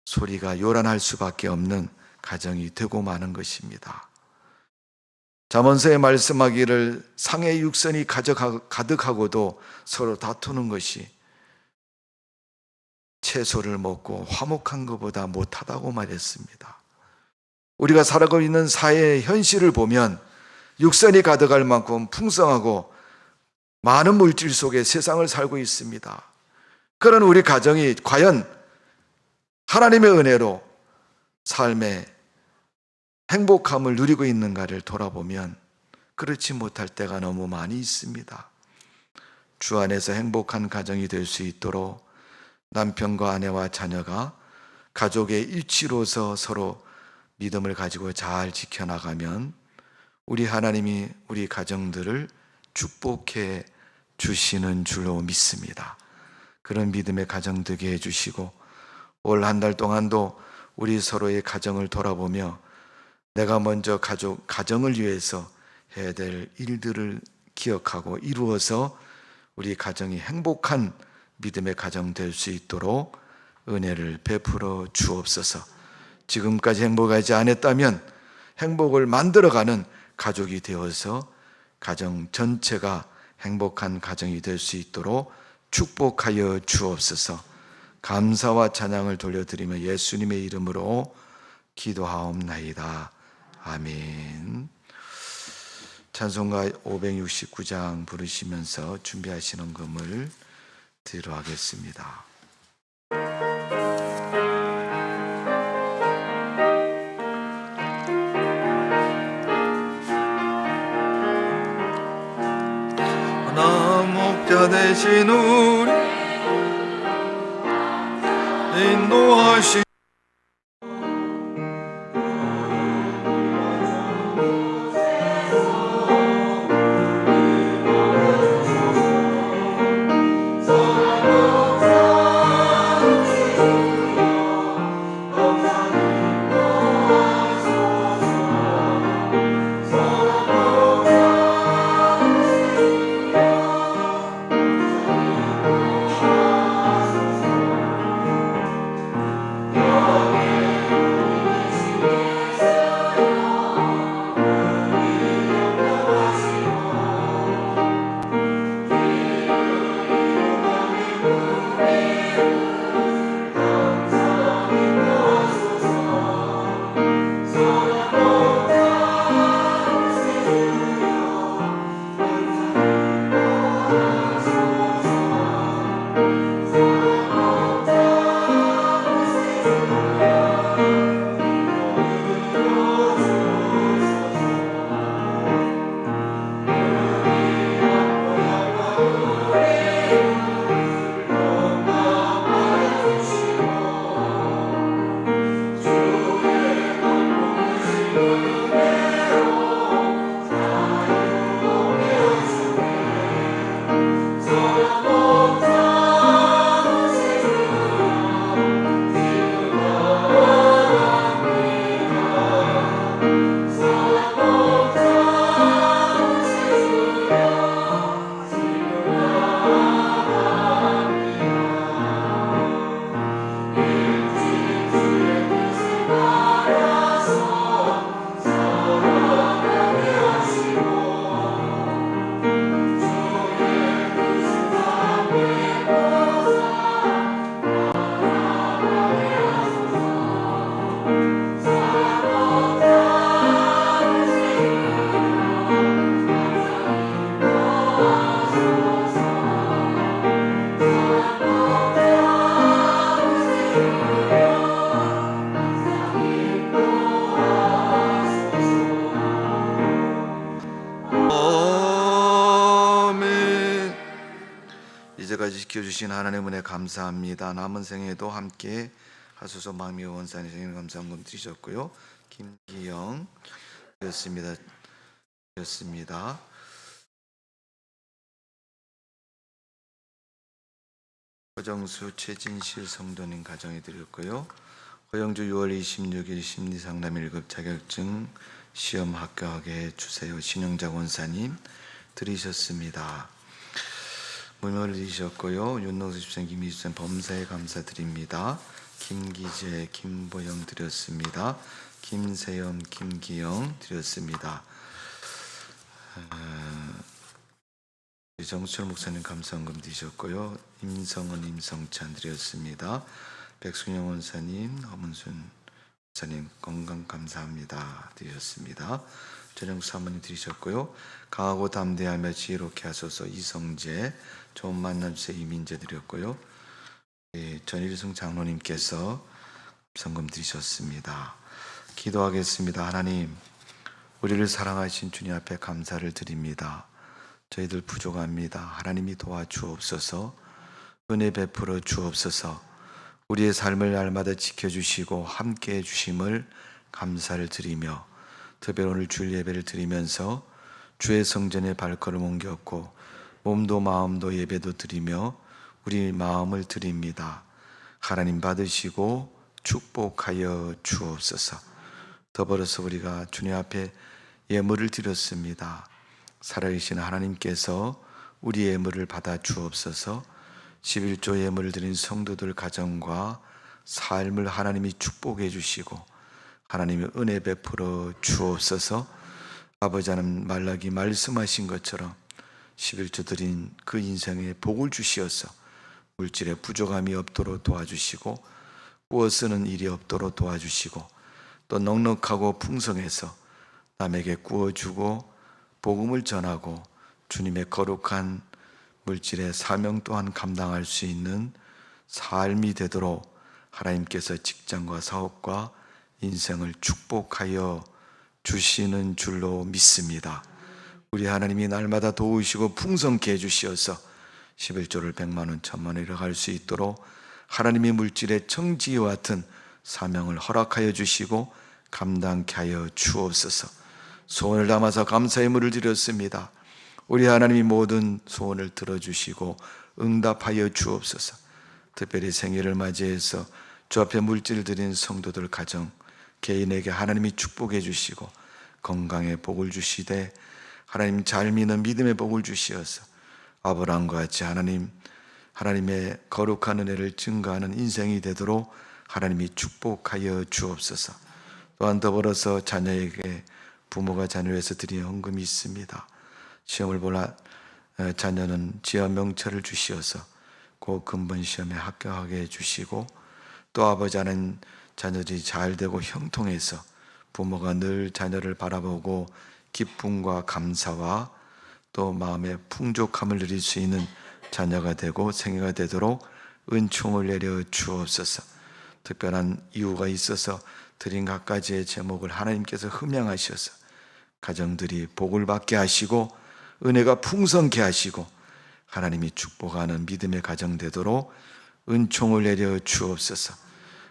S1: 소리가 요란할 수밖에 없는 가정이 되고 마는 것입니다. 잠언서에 말씀하기를 상의 육선이 가득하고도 서로 다투는 것이 채소를 먹고 화목한 것보다 못하다고 말했습니다. 우리가 살아가고 있는 사회의 현실을 보면 육선이 가득할 만큼 풍성하고 많은 물질 속에 세상을 살고 있습니다. 그런 우리 가정이 과연 하나님의 은혜로 삶의 행복함을 누리고 있는가를 돌아보면 그렇지 못할 때가 너무 많이 있습니다. 주 안에서 행복한 가정이 될 수 있도록 남편과 아내와 자녀가 가족의 일치로서 서로 믿음을 가지고 잘 지켜나가면 우리 하나님이 우리 가정들을 축복해 주시는 줄로 믿습니다. 그런 믿음의 가정 되게 해주시고 올 한 달 동안도 우리 서로의 가정을 돌아보며 내가 먼저 가정을 위해서 해야 될 일들을 기억하고 이루어서 우리 가정이 행복한 믿음의 가정 될 수 있도록 은혜를 베풀어 주옵소서. 지금까지 행복하지 않았다면 행복을 만들어가는 가족이 되어서 가정 전체가 행복한 가정이 될 수 있도록 축복하여 주옵소서. 감사와 찬양을 돌려드리며 예수님의 이름으로 기도하옵나이다. 아멘. 찬송가 569장 부르시면서 준비하시는 금을 드리러 하겠습니다. 하나 목자 되신 우리 인도하시 이제까지 지켜주신 하나님 은혜 감사합니다. 남은 생에도 함께 하소서. 망미 원산이 생일 감사한금 드리셨고요. 김기영 드렸습니다. 허정수 최진실 성도님 가정에 드렸고요. 허영주 6월 26일 심리상담 1급 자격증 시험 합격하게 해주세요. 신영자 원사님 드리셨습니다. 문을 드리셨고요. 윤동수 집사님, 김희주 집사님 범사에 감사드립니다. 김기재, 김보영 드렸습니다. 김세연, 김기영 드렸습니다. 정철 목사님 감사원금 드리셨고요. 임성은, 임성찬 드렸습니다. 백순영 원사님, 허문순 목사님 건강 감사합니다 드리셨습니다. 전영 사모님 드리셨고요. 강하고 담대하며 지혜롭게 하소서. 이성재, 좋은 만남 주세요. 이민재 드렸고요. 전일승 장로님께서 성금 드리셨습니다. 기도하겠습니다. 하나님, 우리를 사랑하신 주님 앞에 감사를 드립니다. 저희들 부족합니다. 하나님이 도와주옵소서. 은혜 베풀어 주옵소서. 우리의 삶을 날마다 지켜주시고 함께해 주심을 감사를 드리며, 특별히 오늘 주일 예배를 드리면서 주의 성전에 발걸음 옮겼고 몸도 마음도 예배도 드리며 우리 마음을 드립니다. 하나님 받으시고 축복하여 주옵소서. 더불어서 우리가 주님 앞에 예물을 드렸습니다. 살아계신 하나님께서 우리 예물을 받아 주옵소서. 11조 예물을 드린 성도들 가정과 삶을 하나님이 축복해 주시고 하나님의 은혜 베풀어 주옵소서. 아버지 하나님, 말라기 말씀하신 것처럼 11조 드린 그 인생에 복을 주시어서 물질에 부족함이 없도록 도와주시고 구워 쓰는 일이 없도록 도와주시고 또 넉넉하고 풍성해서 남에게 구워주고 복음을 전하고 주님의 거룩한 물질의 사명 또한 감당할 수 있는 삶이 되도록 하나님께서 직장과 사업과 인생을 축복하여 주시는 줄로 믿습니다. 우리 하나님이 날마다 도우시고 풍성케 해주시어서 11조를 100만 원, 1000만 원 이뤄갈 수 있도록 하나님의 물질의 청지와 같은 사명을 허락하여 주시고 감당케 하여 주옵소서. 소원을 담아서 감사의 물을 드렸습니다. 우리 하나님이 모든 소원을 들어주시고 응답하여 주옵소서. 특별히 생일을 맞이해서 주 앞에 물질 드린 성도들 가정 개인에게 하나님이 축복해 주시고 건강에 복을 주시되 하나님 잘 믿는 믿음의 복을 주시어서 아브라함과 같이 하나님의 거룩한 은혜를 증거하는 인생이 되도록 하나님이 축복하여 주옵소서. 또한 더불어서 자녀에게 부모가 자녀를 위해서 드린 헌금이 있습니다. 시험을 볼 자녀는 지어 명철을 주시어서 그 근본 시험에 합격하게 해주시고 또 아버지 하나님 자녀들이 잘 되고 형통해서 부모가 늘 자녀를 바라보고 기쁨과 감사와 또 마음의 풍족함을 누릴 수 있는 자녀가 되고 생애가 되도록 은총을 내려 주옵소서. 특별한 이유가 있어서 드린 각 가지의 제목을 하나님께서 흠양하셔서 가정들이 복을 받게 하시고 은혜가 풍성케 하시고 하나님이 축복하는 믿음의 가정 되도록 은총을 내려 주옵소서.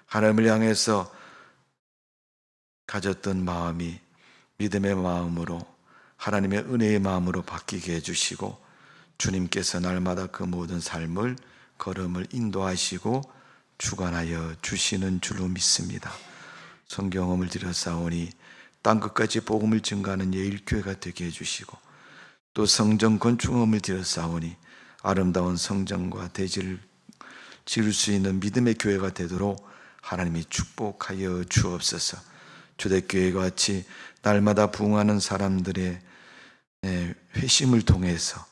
S1: 하나님을 향해서 가졌던 마음이 믿음의 마음으로 하나님의 은혜의 마음으로 바뀌게 해주시고 주님께서 날마다 그 모든 삶을 걸음을 인도하시고 주관하여 주시는 줄로 믿습니다. 성경음을 드렸사오니 땅끝까지 복음을 증거하는 예일교회가 되게 해주시고 또 성전 건축음을 드렸사오니 아름다운 성전과 대지를 지을 수 있는 믿음의 교회가 되도록 하나님이 축복하여 주옵소서. 초대교회와 같이 날마다 부흥하는 사람들의 회심을 통해서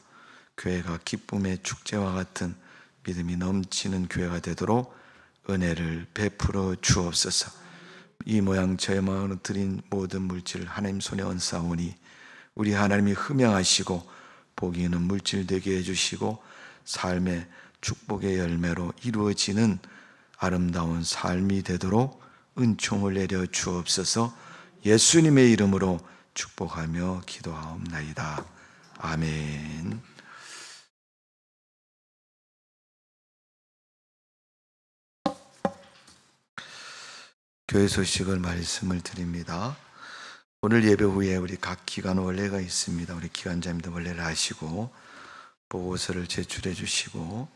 S1: 교회가 기쁨의 축제와 같은 믿음이 넘치는 교회가 되도록 은혜를 베풀어 주옵소서. 이 모양 저의 마음으로 드린 모든 물질을 하나님 손에 얹사오니 우리 하나님이 흠양하시고 복이 있는 물질 되게 해주시고 삶의 축복의 열매로 이루어지는 아름다운 삶이 되도록 은총을 내려 주옵소서. 예수님의 이름으로 축복하며 기도하옵나이다. 아멘. 교회 소식을 말씀을 드립니다. 오늘 예배 후에 우리 각 기관 원례가 있습니다. 우리 기관장님도 원례를 하시고 보고서를 제출해 주시고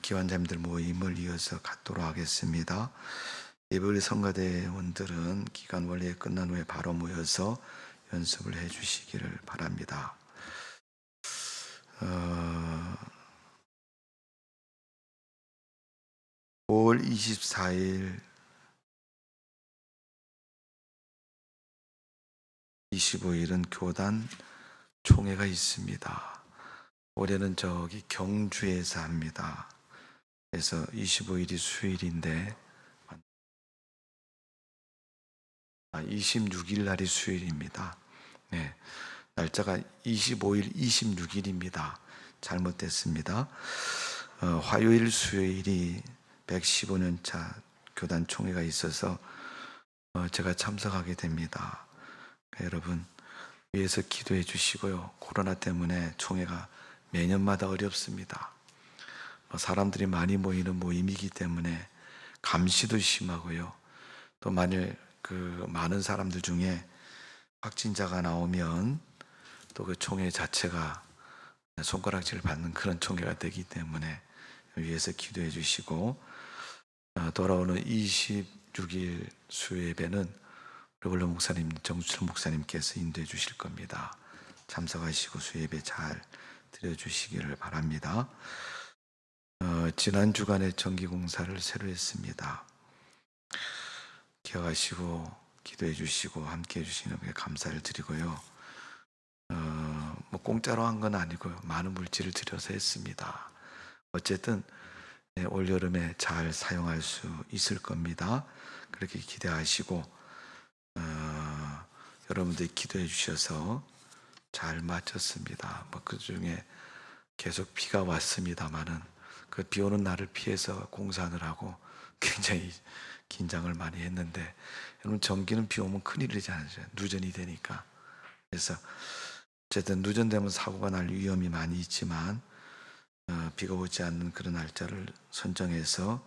S1: 기관장님들 모임을 이어서 갖도록 하겠습니다. 예배 우리 성가대원들은 기관 원례 끝난 후에 바로 모여서 연습을 해 주시기를 바랍니다. 5월 24일 25일은 교단 총회가 있습니다. 올해는 저기 경주에서 합니다. 그래서 25일이 수요일인데 26일 날이 수요일입니다. 네, 날짜가 25일, 26일입니다. 잘못됐습니다. 화요일, 수요일이 115년차 교단 총회가 있어서 제가 참석하게 됩니다. 여러분 위해서 기도해 주시고요. 코로나 때문에 총회가 매년마다 어렵습니다. 사람들이 많이 모이는 모임이기 때문에 감시도 심하고요. 또 만일 그 많은 사람들 중에 확진자가 나오면 또 그 총회 자체가 손가락질 받는 그런 총회가 되기 때문에 위해서 기도해 주시고 돌아오는 26일 수요예배는 르블로 목사님, 정수철 목사님께서 인도해 주실 겁니다. 참석하시고 수예배 잘 드려주시기를 바랍니다. 지난 주간에 정기공사를 새로 했습니다. 기억하시고 기도해 주시고 함께 해 주시는 게 감사를 드리고요. 뭐 공짜로 한 건 아니고요. 많은 물질을 들여서 했습니다. 어쨌든 올 여름에 잘 사용할 수 있을 겁니다. 그렇게 기대하시고 여러분들이 기도해 주셔서 잘 마쳤습니다. 그 중에 계속 비가 왔습니다만은 그 비 오는 날을 피해서 공사하느라고 굉장히 긴장을 많이 했는데, 여러분 전기는 비 오면 큰일이잖아요. 누전이 되니까. 그래서 어쨌든 누전되면 사고가 날 위험이 많이 있지만 비가 오지 않는 그런 날짜를 선정해서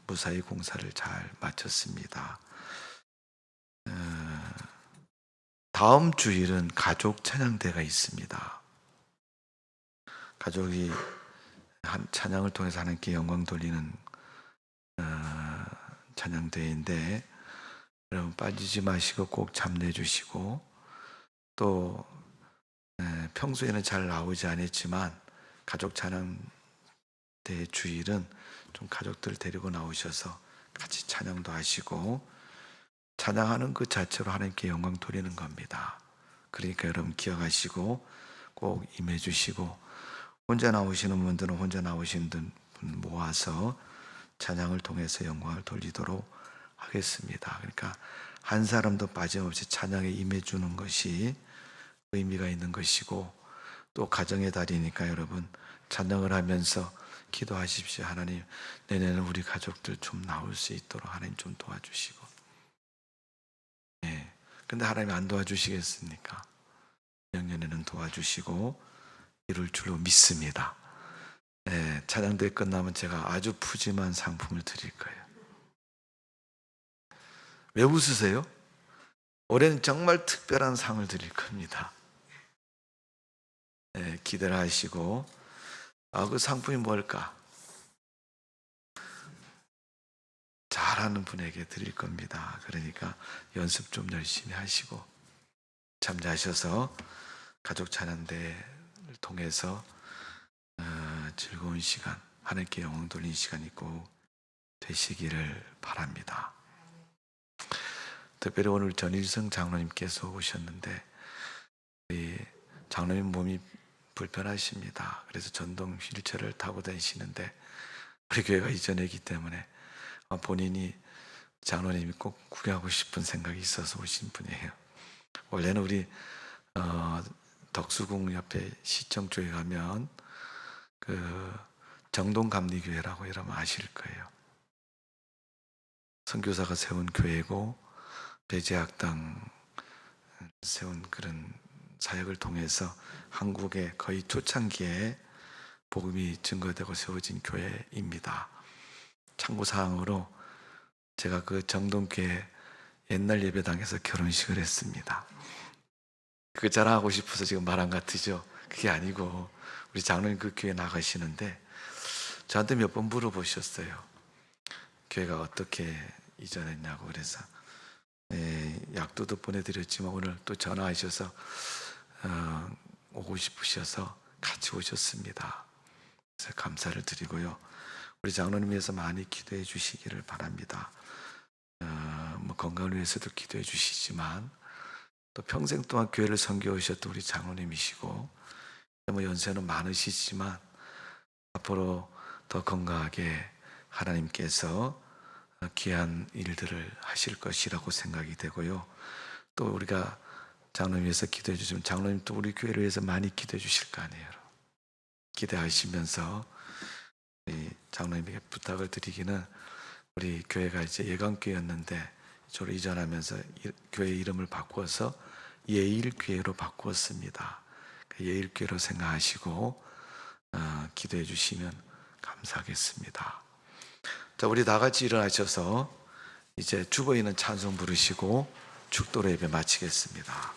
S1: 무사히 공사를 잘 마쳤습니다. 다음 주일은 가족 찬양대가 있습니다. 가족이 찬양을 통해서 하나님께 영광 돌리는 찬양대회인데, 여러분 빠지지 마시고 꼭 참여해 주시고, 또 평소에는 잘 나오지 않았지만 가족 찬양대 주일은 좀 가족들 데리고 나오셔서 같이 찬양도 하시고, 찬양하는 그 자체로 하나님께 영광 돌리는 겁니다. 그러니까 여러분 기억하시고 꼭 임해 주시고, 혼자 나오시는 분들은 혼자 나오신 분 모아서 찬양을 통해서 영광을 돌리도록 하겠습니다. 그러니까 한 사람도 빠짐없이 찬양에 임해 주는 것이 의미가 있는 것이고, 또 가정의 달이니까 여러분 찬양을 하면서 기도하십시오. 하나님, 내년에 우리 가족들 좀 나올 수 있도록 하나님 좀 도와주시고. 근데 하나님이 안 도와주시겠습니까? 내년에는 도와주시고 이룰 줄로 믿습니다. 찬양대회 끝나면 제가 아주 푸짐한 상품을 드릴 거예요. 왜 웃으세요? 올해는 정말 특별한 상을 드릴 겁니다. 기대를 하시고, 그 상품이 뭘까? 잘하는 분에게 드릴 겁니다. 그러니까 연습 좀 열심히 하시고 참여하셔서 가족 찬양대회를 통해서 즐거운 시간, 하나님께 영광 돌리는 시간이 꼭 되시기를 바랍니다. 특별히 오늘 전일성 장로님께서 오셨는데, 우리 장로님 몸이 불편하십니다. 그래서 전동 휠체어를 타고 다니시는데 우리 교회가 이전이기 때문에 본인이 장로님이 꼭 구경하고 싶은 생각이 있어서 오신 분이에요. 원래는 우리 덕수궁 옆에 시청 쪽에 가면 그 정동감리교회라고 여러분 아실 거예요. 선교사가 세운 교회고 배제학당 세운 그런 사역을 통해서 한국의 거의 초창기에 복음이 증거되고 세워진 교회입니다. 참고사항으로 제가 그 정동교회 옛날 예배당에서 결혼식을 했습니다. 그 자랑하고 싶어서 지금 말 안 같으죠? 그게 아니고 우리 장로님 그 교회 나가시는데 저한테 몇 번 물어보셨어요. 교회가 어떻게 이전했냐고. 그래서 약도도 보내드렸지만 오늘 또 전화하셔서 오고 싶으셔서 같이 오셨습니다. 그래서 감사를 드리고요. 우리 장로님 위해서 많이 기도해 주시기를 바랍니다. 건강을 위해서도 기도해 주시지만 또 평생 동안 교회를 섬겨오셨던 우리 장로님이시고, 연세는 많으시지만 앞으로 더 건강하게 하나님께서 귀한 일들을 하실 것이라고 생각이 되고요. 또 우리가 장로님 위해서 기도해 주시면 장로님 또 우리 교회를 위해서 많이 기도해 주실 거 아니에요. 기대하시면서 장로님에게 부탁을 드리기는, 우리 교회가 이제 예강교회였는데 저로 이전하면서 교회 이름을 바꾸어서 예일교회로 바꾸었습니다. 예일교회로 생각하시고 기도해 주시면 감사하겠습니다. 자, 우리 다 같이 일어나셔서 이제 주보이는 찬송 부르시고 축도로 예배 마치겠습니다.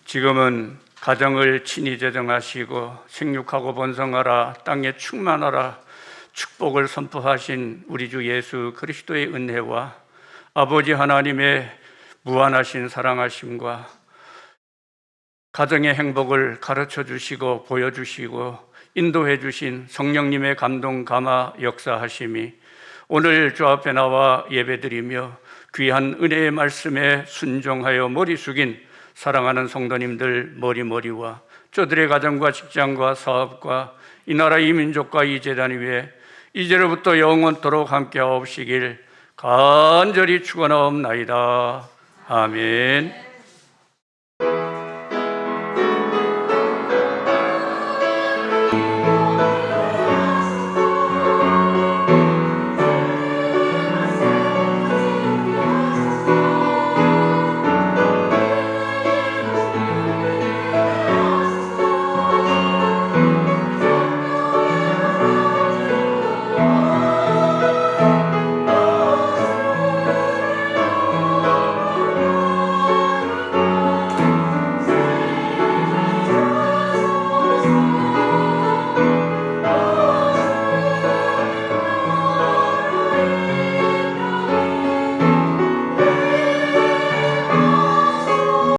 S3: 지금은 가정을 친히 제정하시고 생육하고 번성하라 땅에 충만하라 축복을 선포하신 우리 주 예수 그리스도의 은혜와 아버지 하나님의 무한하신 사랑하심과 가정의 행복을 가르쳐 주시고 보여주시고 인도해 주신 성령님의 감동 감화 역사하심이 오늘 주 앞에 나와 예배드리며 귀한 은혜의 말씀에 순종하여 머리 숙인 사랑하는 성도님들 머리머리와 저들의 가정과 직장과 사업과 이 나라 이 민족과 이 재단 위에 이제로부터 영원토록 함께하옵시길 간절히 축원하옵나이다. 아멘.